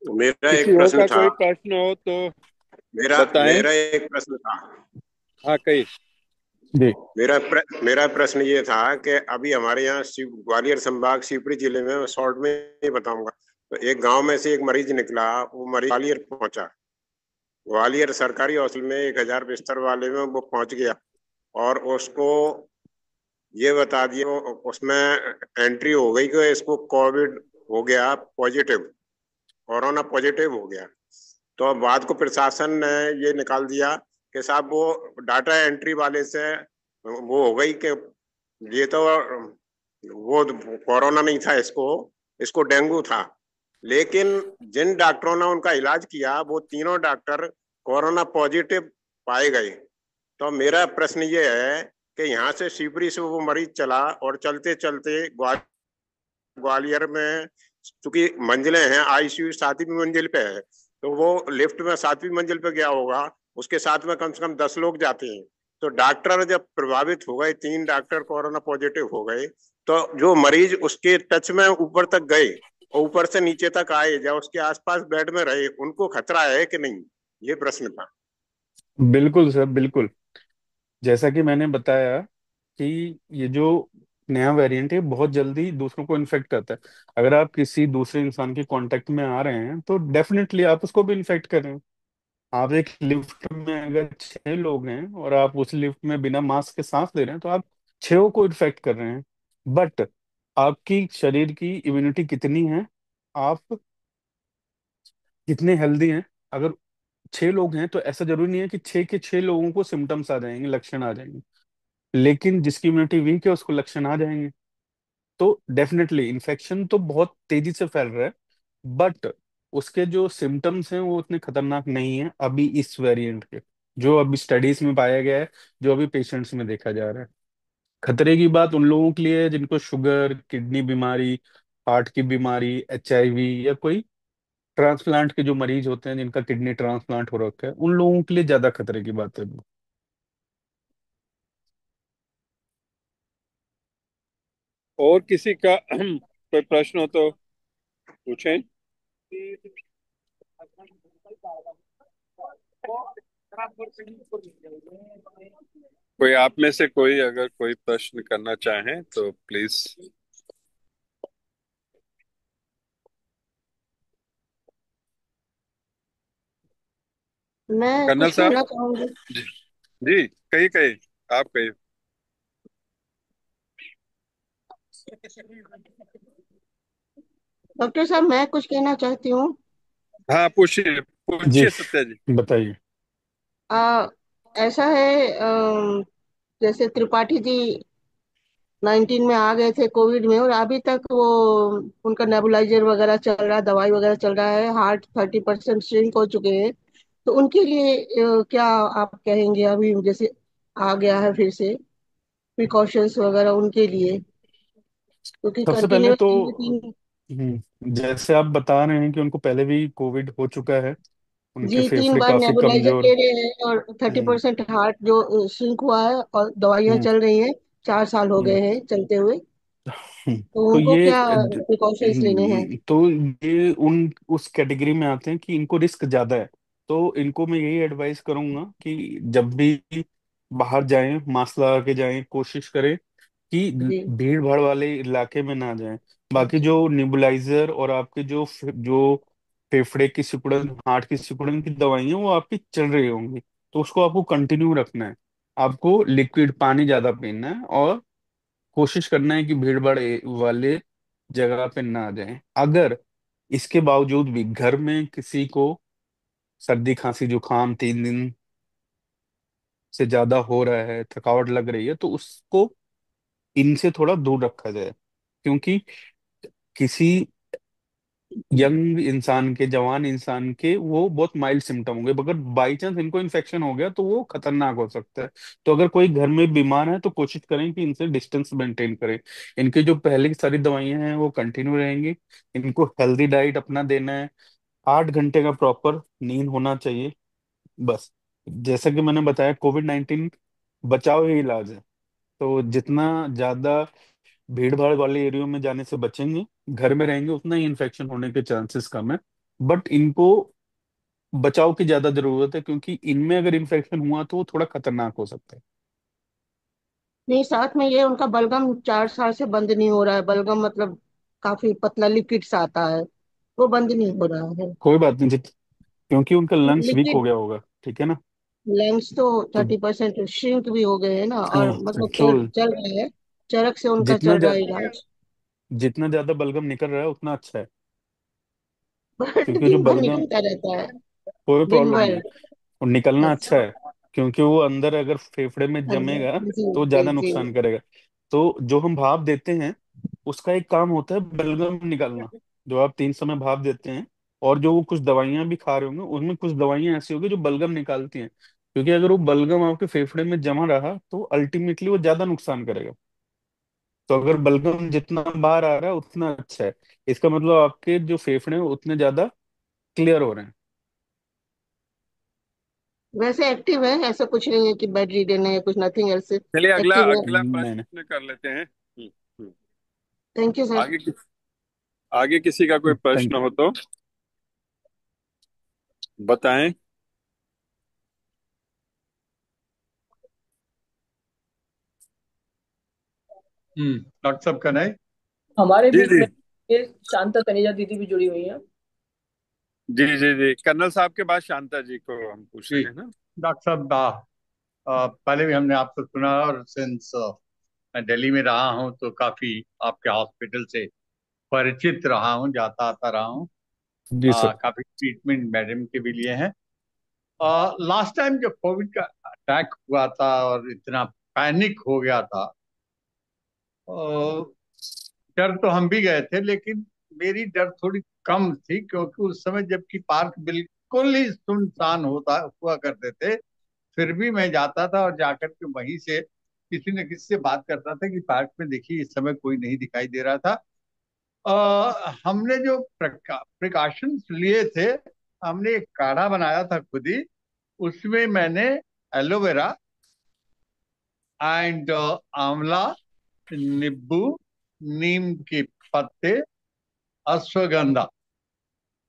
मेरा किसी एक और प्रश्न का था। कोई प्रश्न हो तो मेरा बताएं। मेरा एक प्रश्न था। हाँ, कही। जी। मेरा प्रश्न ये था कि अभी हमारे यहाँ ग्वालियर संभाग शिवपुरी जिले में, मैं शॉर्ट में ही बताऊंगा, तो एक गांव में से एक मरीज निकला। वो मरीज ग्वालियर पहुंचा। ग्वालियर सरकारी हॉस्पिटल में 1,000 बिस्तर वाले में वो पहुंच गया, और उसको ये बता दिया, उसमें एंट्री हो गई कि इसको कोविड हो गया पॉजिटिव, कोरोना पॉजिटिव हो गया। तो अब बात को प्रशासन ने ये निकाल दिया कि साहब वो डाटा एंट्री वाले से वो हो गई कि ये तो वो कोरोना नहीं था, इसको इसको डेंगू था। लेकिन जिन डॉक्टरों ने उनका इलाज किया, वो तीनों डॉक्टर कोरोना पॉजिटिव पाए गए। तो मेरा प्रश्न ये है कि यहाँ से शिवपुरी से वो मरीज चला, और चलते चलते ग्वालियर में, चूंकि मंजिलें हैं, आईसीयू 7वीं मंजिल पे है, तो वो लिफ्ट में 7वीं मंजिल पे गया होगा। उसके साथ में कम से कम 10 लोग जाते हैं। तो डॉक्टर जब प्रभावित हो गए, 3 डॉक्टर कोरोना पॉजिटिव हो गए, तो जो मरीज उसके टच में ऊपर तक गए और ऊपर से नीचे तक आए, या उसके आसपास बेड में रहे, उनको खतरा है कि नहीं? ये प्रश्न था। बिल्कुल सर, बिल्कुल। जैसा कि मैंने बताया कि ये जो नया वेरिएंट है बहुत जल्दी दूसरों को इन्फेक्ट करता है। अगर आप किसी दूसरे इंसान के कांटेक्ट में आ रहे हैं, तो डेफिनेटली आप उसको भी इन्फेक्ट कर रहे हैं। आप एक लिफ्ट में अगर 6 लोग हैं, और आप उस लिफ्ट में बिना मास्क के सांस ले रहे हैं, तो आप 6 को इन्फेक्ट कर रहे हैं। बट आपकी शरीर की इम्यूनिटी कितनी है, आप कितने हेल्दी हैं? अगर 6 लोग हैं, तो ऐसा जरूरी नहीं है कि 6 के 6 लोगों को सिम्टम्स आ जाएंगे, लक्षण आ जाएंगे। लेकिन जिसकी इम्यूनिटी वीक है उसको लक्षण आ जाएंगे। तो डेफिनेटली इन्फेक्शन तो बहुत तेजी से फैल रहा है, बट उसके जो सिम्टम्स हैं वो उतने खतरनाक नहीं है अभी इस वेरिएंट के, जो अभी स्टडीज में पाया गया है, जो अभी पेशेंट्स में देखा जा रहा है। खतरे की बात उन लोगों के लिए है जिनको शुगर, किडनी बीमारी, हार्ट की बीमारी, HIV, या कोई ट्रांसप्लांट के जो मरीज होते हैं जिनका किडनी ट्रांसप्लांट हो रखा है, उन लोगों के लिए ज्यादा खतरे की बात है। और किसी का कोई प्रश्न हो तो पूछें। कोई आप में से कोई अगर कोई प्रश्न करना चाहें तो प्लीज। मैं कर्नल कुछ साहब। कहना चाहूंगी। जी। जी, कही कही, आप कही। डॉक्टर साहब, मैं कुछ कहना चाहती हूँ। हाँ, पूछिए जी, पूछिए सत्या जी। बताइए। आ, ऐसा है, जैसे त्रिपाठी जी 19 में आ गए थे कोविड में, और अभी तक वो उनका नेबुलाइजर वगैरह चल रहा है, दवाई वगैरह चल रहा है, हार्ट 30% श्रिंक हो चुके हैं। तो उनके लिए क्या आप कहेंगे, अभी जैसे आ गया है फिर से प्रिकॉशंस वगैरह उनके लिए, क्योंकि सबसे पहले तो कंटिन्यूसली 3। जैसे आप बता रहे हैं कि उनको पहले भी कोविड हो चुका है, उनके जी, तीन फेफड़े बार काफी नेबुलाइजर कमजोर। ले रहे हैं, और थर्टी हम्म परसेंट हार्ट जो श्रिंक हुआ है, और दवाइयां हम्म चल रही हैं। 4 साल हो हम्म गए हैं चलते हुए। तो तो उनको ये क्या प्रिकॉशंस लेने हैं? तो ये उन उस कैटेगरी में आते हैं कि इनको रिस्क ज्यादा है। तो इनको मैं यही एडवाइस करूंगा कि जब भी बाहर जाएं मास्क लगा के जाएं, कोशिश करें कि जी। भीड़ भाड़ वाले इलाके में ना जाएं। बाकी जी। जो निबुलाइजर और आपके जो फेफड़े की सिकुड़न, हार्ट की सिकुड़न की दवाइयाँ वो आपकी चल रही होंगी, तो उसको आपको कंटिन्यू रखना है। आपको लिक्विड पानी ज्यादा पीना है और कोशिश करना है कि भीड़ भाड़ वाले जगह पे ना जाएं। अगर इसके बावजूद भी घर में किसी को सर्दी खांसी जुकाम 3 दिन से ज्यादा हो रहा है, थकावट लग रही है, तो उसको इनसे थोड़ा दूर रखा जाए। क्योंकि किसी यंग इंसान के, जवान इंसान के वो बहुत माइल्ड सिम्टम होंगे, अगर बाई चांस इनको इन्फेक्शन हो गया तो वो खतरनाक हो सकता है। तो अगर कोई घर में बीमार है तो कोशिश करें कि इनसे डिस्टेंस मेंटेन करें। इनकी जो पहले की सारी दवाइयां हैं वो कंटिन्यू रहेंगी। इनको हेल्दी डाइट अपना देना है। 8 घंटे का प्रॉपर नींद होना चाहिए बस। जैसा कि मैंने बताया, कोविड 19 बचाव ही इलाज है। तो जितना ज्यादा भीड़ भाड़ वाले एरियो में जाने से बचेंगे, घर में रहेंगे, उतना ही इन्फेक्शन होने के चांसेस कम है। बट इनको बचाव की ज्यादा जरूरत है, क्योंकि इनमें अगर इन्फेक्शन हुआ तो वो थोड़ा खतरनाक हो सकता है। नहीं, साथ में ये उनका बलगम 4 साल से बंद नहीं हो रहा है। बलगम मतलब काफी पतला लिक्विड सा आता है, वो बंद नहीं हो रहा है। कोई बात नहीं क्योंकि उनका लंग्स वीक हो लिक्विड गया होगा, ठीक है ना। लैंग्स तो तो 30% श्रिंक भी हो गए हैं ना, और मतलब तो चल रहे हैं। चरक से उनका जितना चल रहा है इलाज। जितना ज्यादा बलगम निकल रहा है उतना अच्छा है। बट क्योंकि जो दिन भर बलगम, निकलता रहता है। कोई दिन प्रॉब्लम नहीं भर। है, और निकलना अच्छा अच्छा। है। क्योंकि वो अंदर अगर फेफड़े में अंदर। जमेगा जी तो जी ज्यादा जी। नुकसान करेगा। तो जो हम भाप देते हैं उसका एक काम होता है बलगम निकालना। जो आप 3 समय भाप देते हैं, और जो वो कुछ दवाइयां भी खा रहे होंगे उनमें कुछ दवाइयां ऐसी होगी जो बलगम निकालती हैं। क्योंकि अगर वो बलगम आपके फेफड़े में जमा रहा तो अल्टीमेटली वो ज्यादा नुकसान करेगा। तो अगर बलगम जितना बाहर आ रहा है उतना अच्छा है। इसका मतलब आपके जो फेफड़े हैं उतने ज्यादा क्लियर हो रहे हैं। वैसे एक्टिव है, ऐसा कुछ नहीं है कि बेड रीडन है, कुछ नथिंग एल्स। चलिए अगला एक्टिव है। अगला नहीं नहीं। प्रश्न कर लेते हैं। Thank you sir. आगे आगे किसी का कोई थैंक प्रश्न हो तो बताएं। डॉक्टर साहब का नहीं। हमारे जी बीच जी में ये शांता तनेजा दीदी भी जुड़ी हुई हैं। जी जी जी, कर्नल साहब के बाद शांता जी को हम पूछ जी रहे हैं ना। डॉक्टर साहब, पहले भी हमने आपको सुना, और सिंस मैं दिल्ली में रहा हूँ तो काफी आपके हॉस्पिटल से परिचित रहा हूँ, जाता आता रहा हूँ। जी सर। काफी ट्रीटमेंट मैडम के भी लिए हैं। लास्ट टाइम जब कोविड का अटैक हुआ था और इतना पैनिक हो गया था, अ, डर तो हम भी गए थे, लेकिन मेरी डर थोड़ी कम थी, क्योंकि उस समय जबकि पार्क बिल्कुल ही सुनसान होता हुआ करते थे, फिर भी मैं जाता था और जाकर के वहीं से किसी न किसी से बात करता था कि पार्क में देखिए इस समय कोई नहीं दिखाई दे रहा था। हमने जो प्रिकॉशंस लिए थे, हमने एक काढ़ा बनाया था खुद ही। उसमें मैंने एलोवेरा एंड आंवला, नींबू, नीम के पत्ते, अश्वगंधा,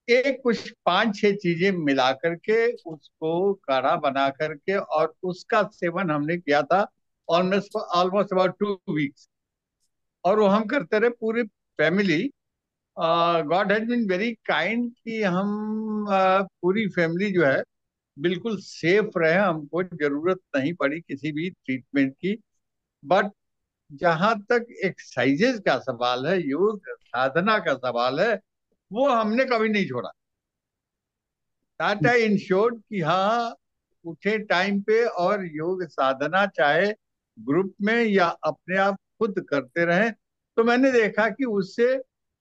एक कुछ 5-6 चीजें मिला करके उसको काढ़ा बना करके, और उसका सेवन हमने किया था ऑलमोस्ट ऑलमोस्ट अबाउट 2 वीक्स। और वो हम करते रहे पूरी family. God has been very kind कि हम पूरी फैमिली जो है बिल्कुल सेफ रहे, हमको जरूरत नहीं पड़ी किसी भी ट्रीटमेंट की। बट जहां तक एक्सरसाइजेज का सवाल है, योग साधना का सवाल है, वो हमने कभी नहीं छोड़ा। टाटा इंश्योर्ड कि हाँ, उठे टाइम पे और योग साधना चाहे ग्रुप में या अपने आप खुद करते रहें, तो मैंने देखा कि उससे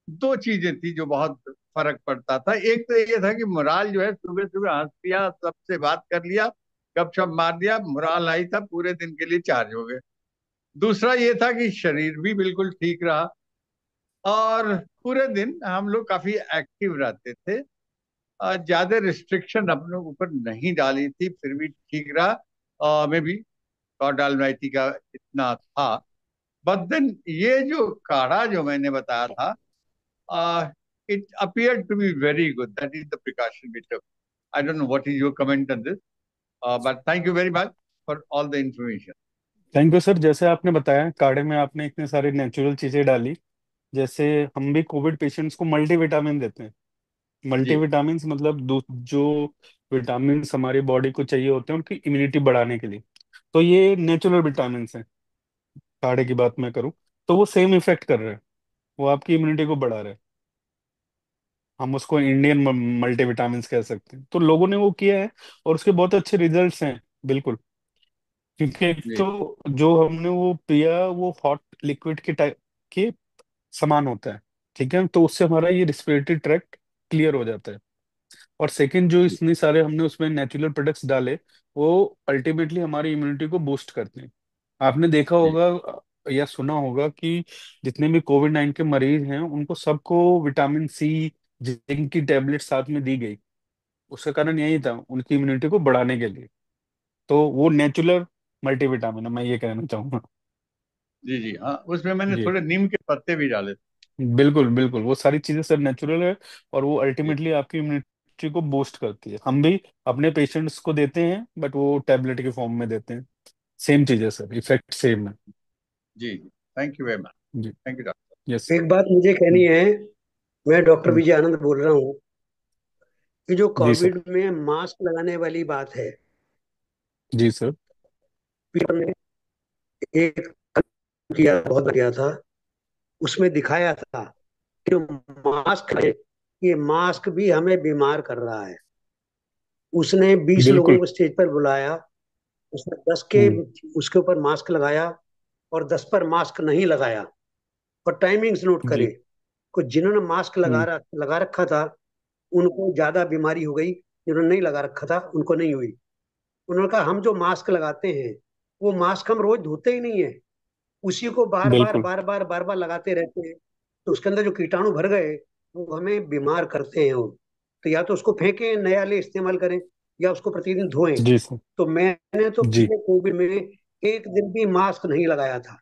दो चीजें थी जो बहुत फर्क पड़ता था। एक तो ये था कि मोराल जो है, सुबह सुबह हंस दिया, सबसे बात कर लिया, गपशप मार दिया, मोराल आई था, पूरे दिन के लिए चार्ज हो गए। दूसरा ये था कि शरीर भी बिल्कुल ठीक रहा और पूरे दिन हम लोग काफी एक्टिव रहते थे। ज्यादा रिस्ट्रिक्शन अपने ऊपर नहीं डाली थी, फिर भी ठीक रहा। मे बी गॉड ऑलमाइटी का इतना था। बट देन ये जो काढ़ा जो मैंने बताया था, it appeared to be very good. That is the precaution we took. I don't know what is your comment on this, but thank you very much for all the information. Thank you sir. जैसे आपने बताया काढ़े में आपने इतने सारे natural चीजें डाली। जैसे हम भी कोविड पेशेंट्स को मल्टीविटामिन देते हैं। जी मल्टीविटामिन मतलब जो विटामिन हमारी बॉडी को चाहिए होते हैं उनकी इम्यूनिटी बढ़ाने के लिए, तो ये नेचुरल विटामिन हैं। काढ़े की बात मैं करूं तो वो सेम इफेक्ट कर रहे हैं, वो आपकी इम्यूनिटी को बढ़ा रहे हैं। हम उसको इंडियन मल्टीविटामिन कह सकते हैं। तो लोगों ने वो किया है और उसके बहुत अच्छे रिजल्ट्स हैं। बिल्कुल। क्योंकि एक जी तो जो हमने वो पिया वो हॉट लिक्विड के टाइप के समान होता है। ठीक है, तो उससे हमारा ये रिस्पिरेटरी ट्रैक्ट क्लियर हो जाता है। और सेकंड, जो इतने सारे हमने उसमें नेचुरल प्रोडक्ट्स डाले, वो अल्टीमेटली हमारी इम्यूनिटी को बूस्ट करते हैं। आपने देखा जी होगा या सुना होगा कि जितने भी कोविड 19 के मरीज हैं उनको सबको विटामिन सी, जिंक की टेबलेट साथ में दी गई। उसका कारण यही था, उनकी इम्यूनिटी को बढ़ाने के लिए। तो वो नेचुरल मल्टीविटामिन है, मैं ये कहना चाहूंगा। जी जी, हाँ, उसमें मैंने जी थोड़े नीम के पत्ते भी डाले थे। बिल्कुल बिल्कुल, वो सारी चीजें सर नेचुरल है। और वो जी अल्टीमेटली आपकी इम्यूनिटी को बूस्ट करती है। हम भी अपने पेशेंट्स को देते हैं, बट वो टैबलेट के फॉर्म में देते हैं। सेम चीज है सर, इफेक्ट सेम है। जी जी, थैंक यू वेरी मच। जी। Thank you doctor. यस। एक बात मुझे कहनी है। मैं डॉक्टर विजय आनंद बोल रहा हूँ कि जो जी सर। कोविड में मास्क लगाने वाली बात है, जी सर। पीटर ने एक किया बहुत बढ़िया था। उसमें दिखाया था कि जो मास्क है, ये मास्क भी हमें बीमार कर रहा है। उसने 20 लोगों बिल्कुल। को स्टेज पर बुलाया। उसने 10 के हम्म। उसके ऊपर मास्क लगाया और 10 पर मास्क नहीं लगाया। और टाइमिंग्स नोट जी। करें, को जिन्होंने मास्क हम्म। लगा रखा था उनको ज्यादा बीमारी हो गई, जिन्होंने नहीं लगा रखा था उनको नहीं हुई। उन्होंने कहा हम जो मास्क लगाते हैं वो मास्क हम रोज धोते ही नहीं है, उसी को बार बार बिल्कुल। बार बार बार बार लगाते रहते हैं। तो उसके अंदर जो कीटाणु भर गए वो हमें बीमार करते हैं वो। तो या तो उसको फेंकें, नया ले इस्तेमाल करें, या उसको प्रतिदिन धोएं। जी सर। तो मैंने तो जी। पिछले कोविड में एक दिन भी मास्क नहीं लगाया था।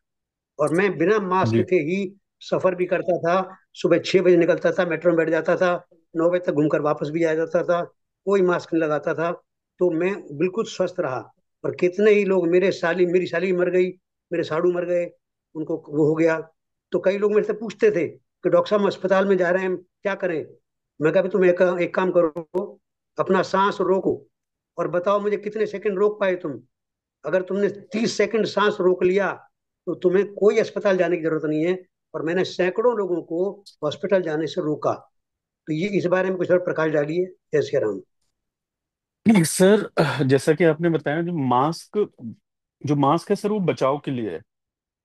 और मैं बिना मास्क जी। के ही सफर भी करता था। सुबह 6 बजे निकलता था, मेट्रो में बैठ जाता था, 9 बजे तक घूमकर वापस भी आ जाता था, कोई मास्क नहीं लगाता था। तो मैं बिल्कुल स्वस्थ रहा। और कितने ही लोग, मेरी साली मर गई, मेरे साड़ू मर गए, उनको वो हो गया। तो कई लोग मेरे से पूछते थे कि डॉक्टर साहब हम अस्पताल में जा रहे हैं, क्या करें। मैं कहा भी तुम एक काम करो, अपना सांस रोको और बताओ मुझे कितने सेकंड रोक पाए तुम। अगर तुमने 30 सेकंड सांस रोक लिया तो तुम्हें कोई अस्पताल जाने की जरूरत नहीं है। और मैंने सैकड़ों लोगों को हॉस्पिटल जाने से रोका। तो ये इस बारे में कुछ और प्रकाश डालिए। जय श्री राम। सर, जैसा कि आपने बताया, जो मास्क है सर वो बचाव के लिए है।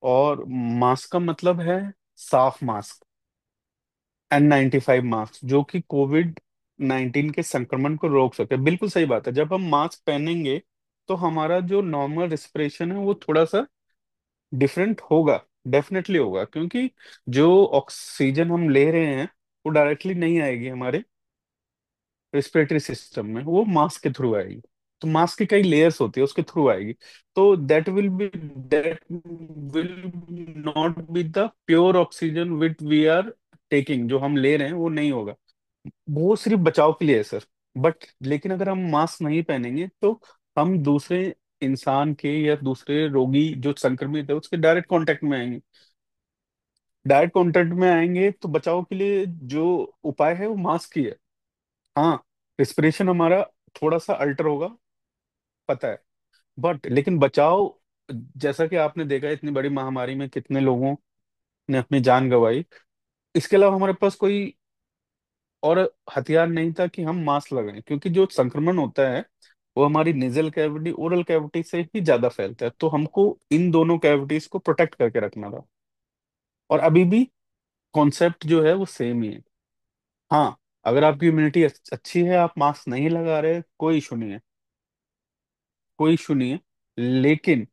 और मास्क का मतलब है साफ मास्क, N95 मास्क, जो कि कोविड 19 के संक्रमण को रोक सके। बिल्कुल सही बात है। जब हम मास्क पहनेंगे तो हमारा जो नॉर्मल रिस्पिरेशन है वो थोड़ा सा डिफरेंट होगा। डेफिनेटली होगा, क्योंकि जो ऑक्सीजन हम ले रहे हैं वो डायरेक्टली नहीं आएगी हमारे रेस्पिरेटरी सिस्टम में, वो मास्क के थ्रू आएगी। तो मास्क की कई लेयर्स होती है, उसके थ्रू आएगी। तो that will not be the pure oxygen which we are taking, जो हम ले रहे हैं वो नहीं होगा। वो सिर्फ बचाव के लिए है सर। बट लेकिन अगर हम मास्क नहीं पहनेंगे तो हम दूसरे इंसान के या दूसरे रोगी जो संक्रमित है उसके डायरेक्ट कांटेक्ट में आएंगे। डायरेक्ट कांटेक्ट में आएंगे तो बचाव के लिए जो उपाय है वो मास्क ही है। हाँ, रिस्पिरेशन हमारा थोड़ा सा अल्टर होगा, पता है। बट लेकिन बचाव, जैसा कि आपने देखा इतनी बड़ी महामारी में कितने लोगों ने अपनी जान गंवाई, इसके अलावा हमारे पास कोई और हथियार नहीं था कि हम मास्क लगाएं। क्योंकि जो संक्रमण होता है वो हमारी नेजल कैविटी, ओरल कैविटी से ही ज्यादा फैलता है। तो हमको इन दोनों कैविटीज को प्रोटेक्ट करके रखना था। और अभी भी कॉन्सेप्ट जो है वो सेम ही है। हाँ, अगर आपकी इम्यूनिटी अच्छी है, आप मास्क नहीं लगा रहे, कोई इशू नहीं है, कोई इशू नहीं है। लेकिन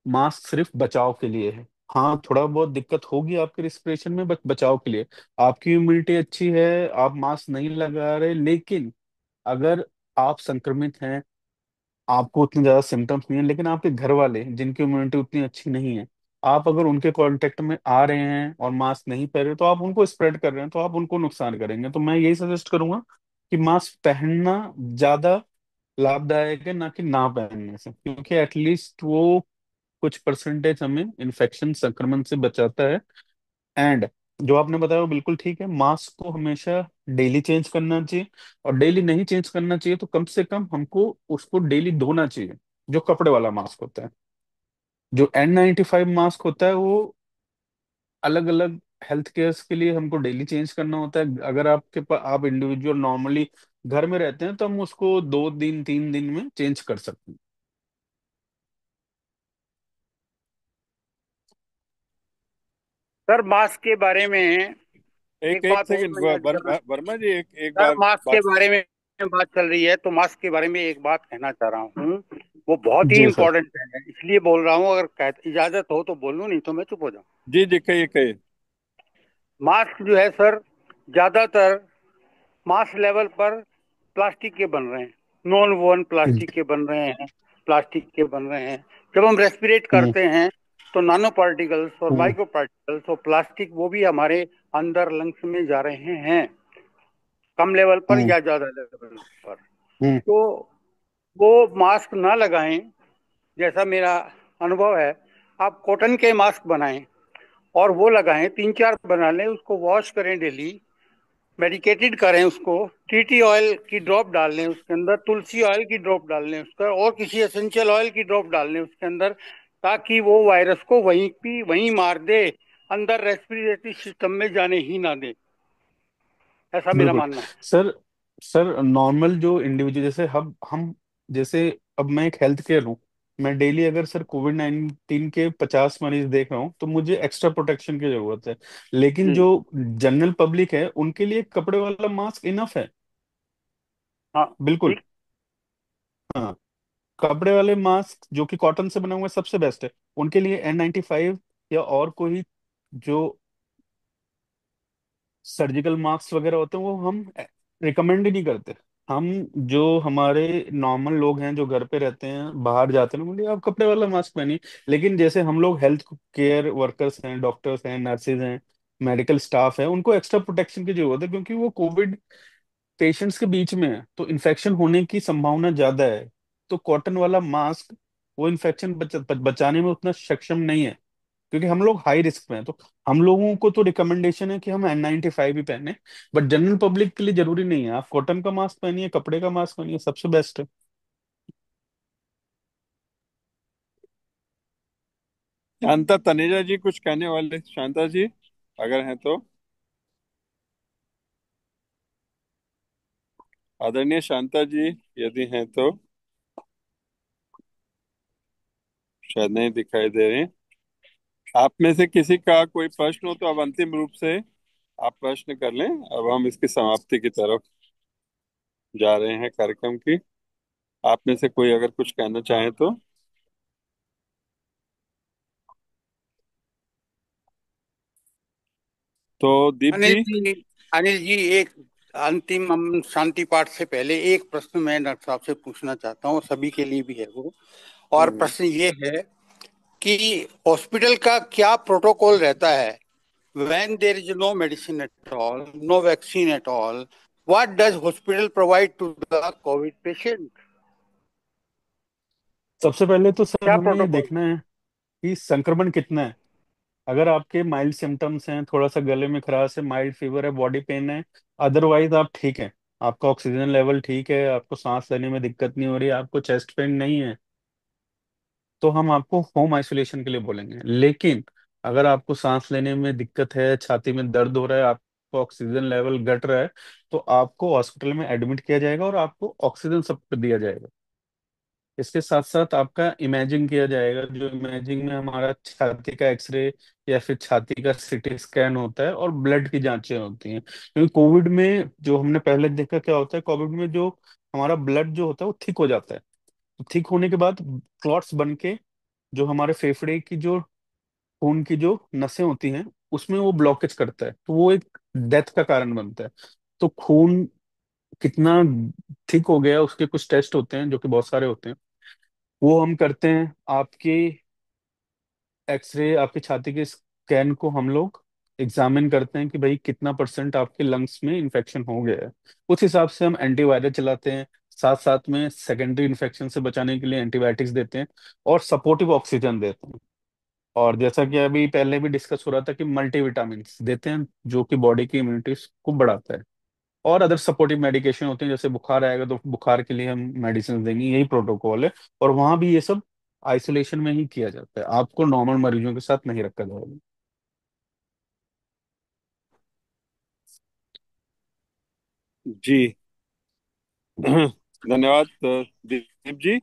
मास्क सिर्फ बचाव के लिए है। हाँ, थोड़ा बहुत दिक्कत होगी आपके रिस्पिरेशन में, बट बचाव के लिए। आपकी इम्यूनिटी अच्छी है, आप मास्क नहीं लगा रहे, लेकिन अगर आप संक्रमित हैं, आपको उतने ज्यादा सिम्टम्स नहीं है, लेकिन आपके घर वाले जिनकी इम्यूनिटी उतनी अच्छी नहीं है, आप अगर उनके कांटेक्ट में आ रहे हैं और मास्क नहीं पहन रहे, तो आप उनको स्प्रेड कर रहे हैं, तो आप उनको नुकसान करेंगे। तो मैं यही सजेस्ट करूंगा कि मास्क पहनना ज्यादा लाभदायक है, ना कि ना पहनने से, क्योंकि एटलीस्ट वो कुछ परसेंटेज हमें इन्फेक्शन, संक्रमण से बचाता है। एंड जो आपने बताया वो बिल्कुल ठीक है, मास्क को हमेशा डेली चेंज करना चाहिए। और डेली नहीं चेंज करना चाहिए तो कम से कम हमको उसको डेली धोना चाहिए, जो कपड़े वाला मास्क होता है। जो N95 मास्क होता है वो अलग अलग हेल्थ केयर के लिए हमको डेली चेंज करना होता है। अगर आपके पास, आप इंडिविजुअल नॉर्मली घर में रहते हैं, तो हम उसको 2 दिन 3 दिन में चेंज कर सकते हैं। सर मास्क के बारे में एक एक एक बात और सेकंड, मैं ऐड करना। वर्मा जी, एक सर बार मास्क के बात। बारे में बात चल रही है तो मास्क के बारे में एक बात कहना चाह रहा हूँ। वो बहुत ही जी सर। इम्पोर्टेंट है, इसलिए बोल रहा हूँ। अगर इजाजत हो तो बोलूँ, नहीं तो मैं चुप हो जाऊँ। जी जी, कहिए कहिए। मास्क जो है सर, ज्यादातर मास लेवल पर प्लास्टिक के बन रहे हैं, नॉन वोवन प्लास्टिक के बन रहे हैं, प्लास्टिक के बन रहे हैं। जब हम रेस्पिरेट हम्म। करते हैं तो नानो पार्टिकल्स और हम्म। माइक्रो पार्टिकल्स और प्लास्टिक वो भी हमारे अंदर लंग्स में जा रहे हैं, कम लेवल पर हम्म। या ज्यादा लेवल पर। हम्म। तो वो मास्क ना लगाएं, जैसा मेरा अनुभव है। आप कॉटन के मास्क बनाएं और वो लगाएं, 3 4 बना लें, उसको वॉश करें डेली, मेडिकेटेड करें उसको, टीटी ऑयल की ड्रॉप डाल लें उसके अंदर, तुलसी ऑयल की ड्रॉप डाल लें उसका, और किसी एसेंशियल ऑयल की ड्रॉप डाल लें उसके अंदर, ताकि वो वायरस को वहीं मार दे, अंदर रेस्पिरेटरी सिस्टम में जाने ही ना दे। ऐसा मेरा बिल्कुल मानना है। सर। सर नॉर्मल जो इंडिविजुअल, जैसे हम जैसे, अब मैं एक हेल्थ केयर हूँ, मैं डेली अगर सर कोविड-19 के 50 मरीज देख रहा हूँ, तो मुझे एक्स्ट्रा प्रोटेक्शन की जरूरत है। लेकिन जी। जो जनरल पब्लिक है, उनके लिए कपड़े वाला मास्क इनफ है। हाँ। बिल्कुल। ठीक। हाँ, कपड़े वाले मास्क जो कि कॉटन से बना हुआ है, सबसे बेस्ट है। उनके लिए N95 या और कोई जो सर्जिकल मास्क वगैरह होते हैं, वो हम रिकमेंड ही नहीं करते। हम जो हमारे नॉर्मल लोग हैं, जो घर पे रहते हैं, बाहर जाते हैं, उनके लिए आप कपड़े वाला मास्क पहनिए। लेकिन जैसे हम लोग हेल्थ केयर वर्कर्स हैं, डॉक्टर्स हैं, नर्सेज हैं, मेडिकल स्टाफ है, उनको एक्स्ट्रा प्रोटेक्शन की जरूरत है, क्योंकि वो कोविड पेशेंट्स के बीच में है, तो इन्फेक्शन होने की संभावना ज्यादा है। तो कॉटन वाला मास्क वो इन्फेक्शन बचाने में उतना सक्षम नहीं है, क्योंकि हम लोग हाई रिस्क में हैं। तो हम लोगों को तो रिकमेंडेशन है कि हम N95 ही पहने, बट जनरल पब्लिक के लिए जरूरी नहीं है। आप कॉटन का मास्क पहनिए, कपड़े का मास्क पहनिए, सबसे बेस्ट है। शांता तनेजा जी कुछ कहने वाले, शांता जी अगर हैं तो, आदरणीय शांता जी, यदि हैं तो। शायद नहीं दिखाई दे रहे। आप में से किसी का कोई प्रश्न हो तो अब अंतिम रूप से आप प्रश्न कर लें। अब हम इसकी समाप्ति की तरफ जा रहे हैं कार्यक्रम की। आप में से कोई अगर कुछ कहना चाहें तो दीप अनिल जी। जी, अनिल जी, एक अंतिम हम शांति पाठ से पहले एक प्रश्न मैं डॉक्टर साहब से पूछना चाहता हूँ, सभी के लिए भी है वो। और हम्म, प्रश्न ये है कि हॉस्पिटल का क्या प्रोटोकॉल रहता है when there is no medicine at all, no vaccine at all? What does hospital provide to the COVID patient? सबसे पहले तो सर क्या हमें ये प्रोटोकॉल? देखना है कि संक्रमण कितना है। अगर आपके माइल्ड सिम्टम्स हैं, थोड़ा सा गले में खराश है, माइल्ड फीवर है, बॉडी पेन है, अदरवाइज आप ठीक है, आपका ऑक्सीजन लेवल ठीक है, आपको सांस लेने में दिक्कत नहीं हो रही है, आपको चेस्ट पेन नहीं है, तो हम आपको होम आइसोलेशन के लिए बोलेंगे। लेकिन अगर आपको सांस लेने में दिक्कत है, छाती में दर्द हो रहा है, आपका ऑक्सीजन लेवल घट रहा है, तो आपको हॉस्पिटल में एडमिट किया जाएगा और आपको ऑक्सीजन सब दिया जाएगा। इसके साथ साथ आपका इमेजिंग किया जाएगा, जो इमेजिंग में हमारा छाती का एक्सरे या फिर छाती का सीटी स्कैन होता है, और ब्लड की जांचें होती हैं। क्योंकि कोविड में जो हमने पहले देखा क्या होता है, कोविड में जो हमारा ब्लड जो होता है वो थिक हो जाता है। तो थिक होने के बाद क्लॉट्स बन के जो हमारे फेफड़े की जो खून की जो नसें होती हैं उसमें वो ब्लॉकेज करता है, तो वो एक डेथ का कारण बनता है। तो खून कितना थिक हो गया उसके कुछ टेस्ट होते हैं जो कि बहुत सारे होते हैं, वो हम करते हैं। आपके एक्सरे, आपकी छाती के स्कैन को हम लोग एग्जामिन करते हैं कि भाई कितना परसेंट आपके लंग्स में इन्फेक्शन हो गया है। उस हिसाब से हम एंटीवायरल चलाते हैं, साथ साथ में सेकेंडरी इन्फेक्शन से बचाने के लिए एंटीबायोटिक्स देते हैं और सपोर्टिव ऑक्सीजन देते हैं। और जैसा कि अभी पहले भी डिस्कस हो रहा था कि मल्टीविटामिन देते हैं जो कि बॉडी की इम्यूनिटी को बढ़ाता है। और अदर सपोर्टिव मेडिकेशन होते हैं, जैसे बुखार आएगा तो बुखार के लिए हम मेडिसिन देंगे, यही प्रोटोकॉल है। और वहां भी ये सब आइसोलेशन में ही किया जाता है, आपको नॉर्मल मरीजों के साथ नहीं रखा जाएगा। जी। धन्यवाद दीप जी।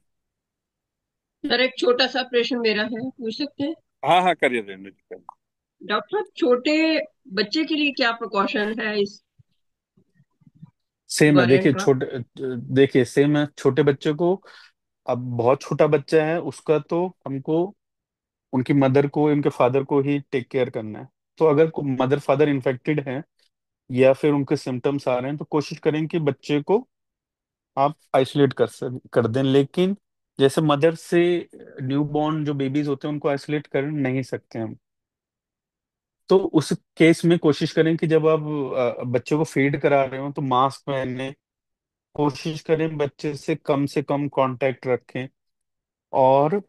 सर एक छोटा सा प्रश्न मेरा है, पूछ सकते हैं? हाँ हाँ, करिए रेणु जी, करिए। डॉक्टर साहब, छोटे बच्चे के लिए क्या प्रिकॉशन है इस सेम है, वेरिएंट देखिए का? छोटे, देखिए सेम है छोटे बच्चे को। अब बहुत छोटा बच्चा है उसका तो हमको उनकी मदर को, उनके फादर को ही टेक केयर करना है। तो अगर मदर फादर इन्फेक्टेड हैं या फिर उनके सिम्टम्स आ रहे हैं तो कोशिश करें कि बच्चे को आप आइसोलेट कर दें। लेकिन जैसे मदर से न्यू बॉर्न जो बेबीज होते हैं उनको आइसोलेट कर नहीं सकते हम। तो उस केस में कोशिश करें कि जब आप बच्चे को फीड करा रहे हो तो मास्क पहने, कोशिश करें बच्चे से कम कांटेक्ट रखें और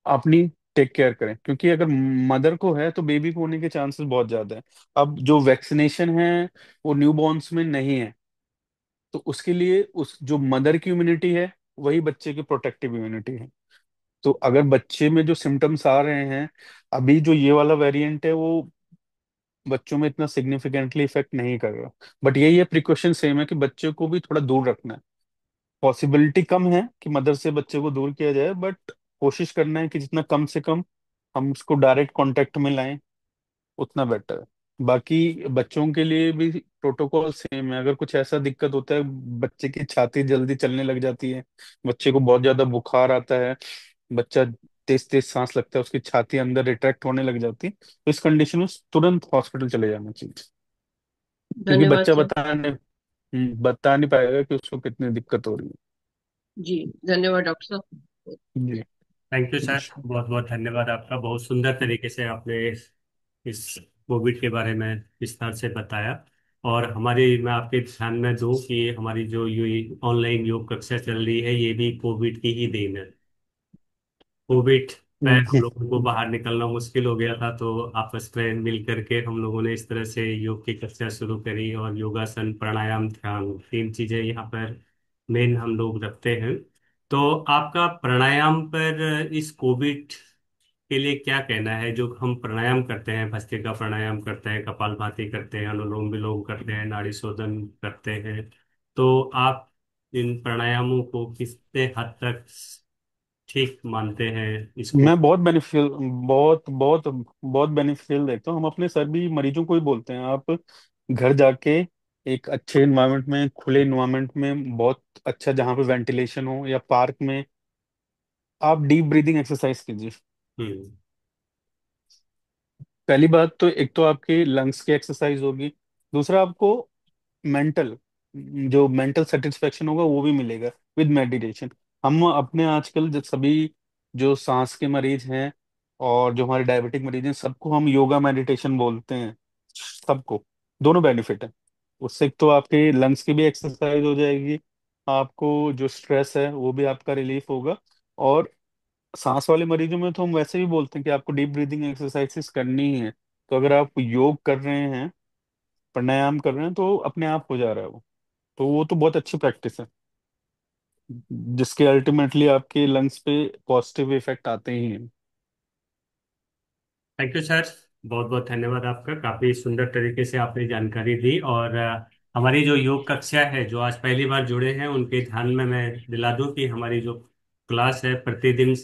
अपनी टेक केयर करें। क्योंकि अगर मदर को है तो बेबी को होने के चांसेस बहुत ज्यादा है। अब जो वैक्सीनेशन है वो न्यूबॉर्न्स में नहीं है, तो उसके लिए उस जो मदर की इम्यूनिटी है वही बच्चे की प्रोटेक्टिव इम्यूनिटी है। तो अगर बच्चे में जो सिम्टम्स आ रहे हैं, अभी जो ये वाला वेरिएंट है वो बच्चों में इतना सिग्निफिकेंटली इफेक्ट नहीं कर रहा। बट यही है, प्रिकॉशन सेम है कि बच्चे को भी थोड़ा दूर रखना है। पॉसिबिलिटी कम है कि मदर से बच्चे को दूर किया जाए, बट कोशिश करना है कि जितना कम से कम हम उसको डायरेक्ट कांटेक्ट में लाएं उतना बेटर है। बाकी बच्चों के लिए भी प्रोटोकॉल सेम है। अगर कुछ ऐसा दिक्कत होता है, बच्चे की छाती जल्दी चलने लग जाती है, बच्चे को बहुत ज्यादा बुखार आता है, बच्चा तेज तेज सांस लगता है, उसकी छाती अंदर रिट्रैक्ट होने लग जाती है, तो इस कंडीशन में तुरंत हॉस्पिटल चले जाना चाहिए। क्योंकि धन्यवाद बच्चा सर। बता नहीं पाएगा कि उसको कितनी दिक्कत हो रही जी, धन्यवाद डॉक्टर साहब। है। जी। थैंक यू सर, बहुत बहुत धन्यवाद आपका। बहुत सुंदर तरीके से आपने इस कोविड के बारे में विस्तार से बताया। और हमारी, मैं आपके ध्यान में दूं कि हमारी जो ये ऑनलाइन योग कक्षा चल रही है ये भी कोविड की ही देन है। कोविड में हम लोगों को बाहर निकलना मुश्किल हो गया था, तो आपस में मिल करके हम लोगों ने इस तरह से योग की कक्षा शुरू करी। और योगासन, प्राणायाम, ध्यान, तीन चीजें यहाँ पर मेन हम लोग रखते हैं। तो आपका प्राणायाम पर इस कोविड के लिए क्या कहना है? जो हम प्राणायाम करते हैं, भस्त्रिका प्राणायाम करते हैं, कपालभाति करते हैं, अनुलोम विलोम करते हैं, नाड़ी शोधन करते हैं, तो आप इन प्राणायामों को कितने हद तक ठीक मानते हैं इसको? मैं बहुत बेनिफिशियल, बहुत बहुत बहुत बेनिफिशियल देखता हूँ। हम अपने सभी मरीजों को ही बोलते हैं, आप घर जाके एक अच्छे इन्वायरमेंट में, खुले इन्वायरमेंट में, बहुत अच्छा जहाँ पे वेंटिलेशन हो या पार्क में, आप डीप ब्रीदिंग एक्सरसाइज कीजिए। हम्म। पहली बात तो एक तो आपकी लंग्स की एक्सरसाइज होगी, दूसरा आपको मेंटल, जो मेंटल सेटिस्फेक्शन होगा वो भी मिलेगा विद मेडिटेशन। हम अपने आजकल जो सभी जो सांस के मरीज हैं और जो हमारे डायबिटिक मरीज हैं सबको हम योगा मेडिटेशन बोलते हैं, सबको दोनों बेनिफिट है। उससे एक तो आपके लंग्स की भी एक्सरसाइज हो जाएगी, आपको जो स्ट्रेस है वो भी आपका रिलीफ होगा। और सांस वाले मरीजों में तो हम वैसे भी बोलते हैं कि आपको डीप ब्रीदिंग एक्सरसाइजेस करनी ही है। तो अगर आप योग कर रहे हैं, प्राणायाम कर रहे हैं, तो अपने आप हो जा रहा है वो, तो वो तो बहुत अच्छी प्रैक्टिस है जिसके अल्टीमेटली आपके लंग्स पे पॉजिटिव इफेक्ट आते ही हैं। थैंक यू सर, बहुत बहुत धन्यवाद आपका। काफी सुंदर तरीके से आपने जानकारी दी। और हमारी जो योग कक्षा है, जो आज पहली बार जुड़े हैं, उनके ध्यान में मैं दिला दूं कि हमारी जो क्लास है प्रतिदिन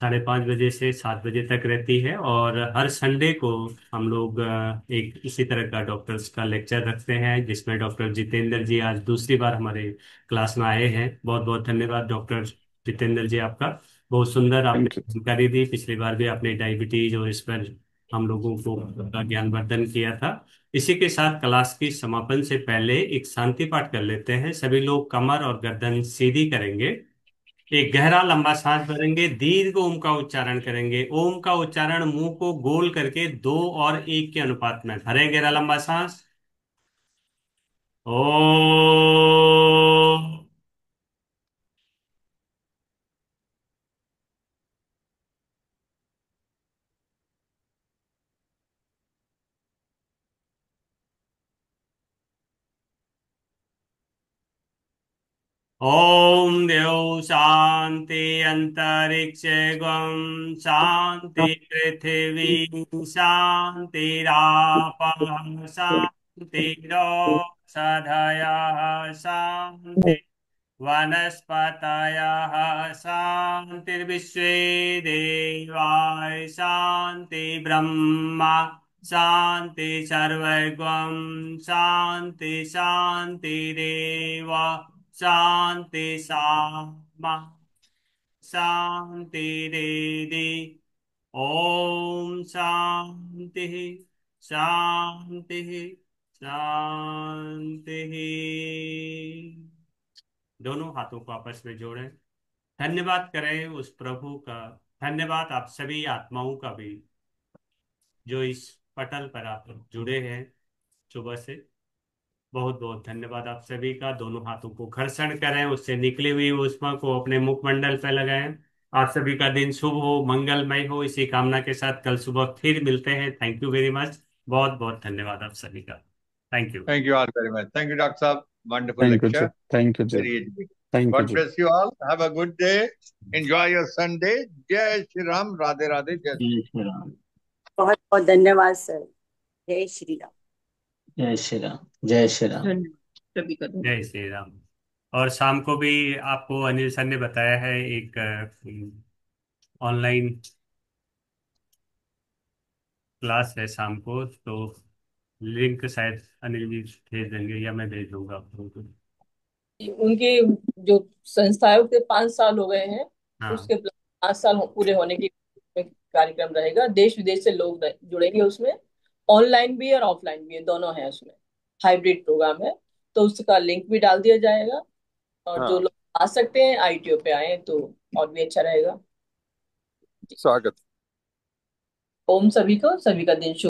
5:30 बजे से 7 बजे तक रहती है। और हर संडे को हम लोग एक इसी तरह का डॉक्टर्स का लेक्चर रखते हैं, जिसमें डॉक्टर जितेंद्र जी आज दूसरी बार हमारे क्लास में आए हैं। बहुत बहुत धन्यवाद डॉक्टर जितेंद्र जी आपका। बहुत सुंदर आपने थैंक यू। जानकारी दी। पिछली बार भी आपने डायबिटीज और इस पर हम लोगों को का ज्ञानवर्धन किया था। इसी के साथ क्लास की समापन से पहले एक शांति पाठ कर लेते हैं। सभी लोग कमर और गर्दन सीधी करेंगे, एक गहरा लंबा सांस भरेंगे, दीर्घ ओम का उच्चारण करेंगे। ओम का उच्चारण मुंह को गोल करके 2 और 1 के अनुपात में भरें। गहरा लंबा सांस, ओ। ओम देव शांति अंतरिक्ष गम शांति पृथ्वी शांतिराप शांतिरोषधयः शांति वनस्पतयः शान्तिर्विश्वे देवाः शान्ति ब्रह्मा शान्ति सर्वगं शान्ति शान्तिरेव शान्ति सामा शान्तिरेधि। ओम शांति शांति शांति। दोनों हाथों को आपस में जोड़ें। धन्यवाद करें उस प्रभु का। धन्यवाद आप सभी आत्माओं का भी, जो इस पटल पर आप जुड़े हैं सुबह से। बहुत बहुत धन्यवाद आप सभी का। दोनों हाथों को घर्षण करें, उससे निकली हुई ऊष्मा को अपने मुखमंडल पर लगाएं। आप सभी का दिन शुभ हो, मंगलमय हो, इसी कामना के साथ कल सुबह फिर मिलते हैं। Thank you very much. बहुत बहुत धन्यवाद आप सभी का। Thank you. Thank you all very much. Thank you doctor साहब, वंडरफुल थैंक यू जी। लेक्चर, थैंक यू जी। Very educative. Thank you god जी। Bless you all, have a good day, enjoy your Sunday. जय श्री राम, राधे राधे, जय श्री जय श्री राम। बहुत बहुत धन्यवाद सर। जय श्री राम। जय श्री राम। जय श्री राम। धन्यवाद सभी का, धन्यवाद। जय श्री राम। और शाम को भी आपको अनिल सर ने बताया है एक ऑनलाइन क्लास है शाम को, तो लिंक शायद अनिल जी भेज देंगे या मैं भेज दूंगा आप लोगों को। उनके जो संस्थाओं के 5 साल हो गए हैं, हाँ उसके 5 साल पूरे होने की कार्यक्रम रहेगा। देश विदेश से लोग जुड़ेंगे उसमें। ऑनलाइन भी है और ऑफलाइन भी है, दोनों है उसमें। हाइब्रिड प्रोग्राम है, तो उसका लिंक भी डाल दिया जाएगा। और जो हाँ, लोग आ सकते हैं ITO पे आए तो और भी अच्छा रहेगा। स्वागत। ओम सभी को, सभी का दिन शुभ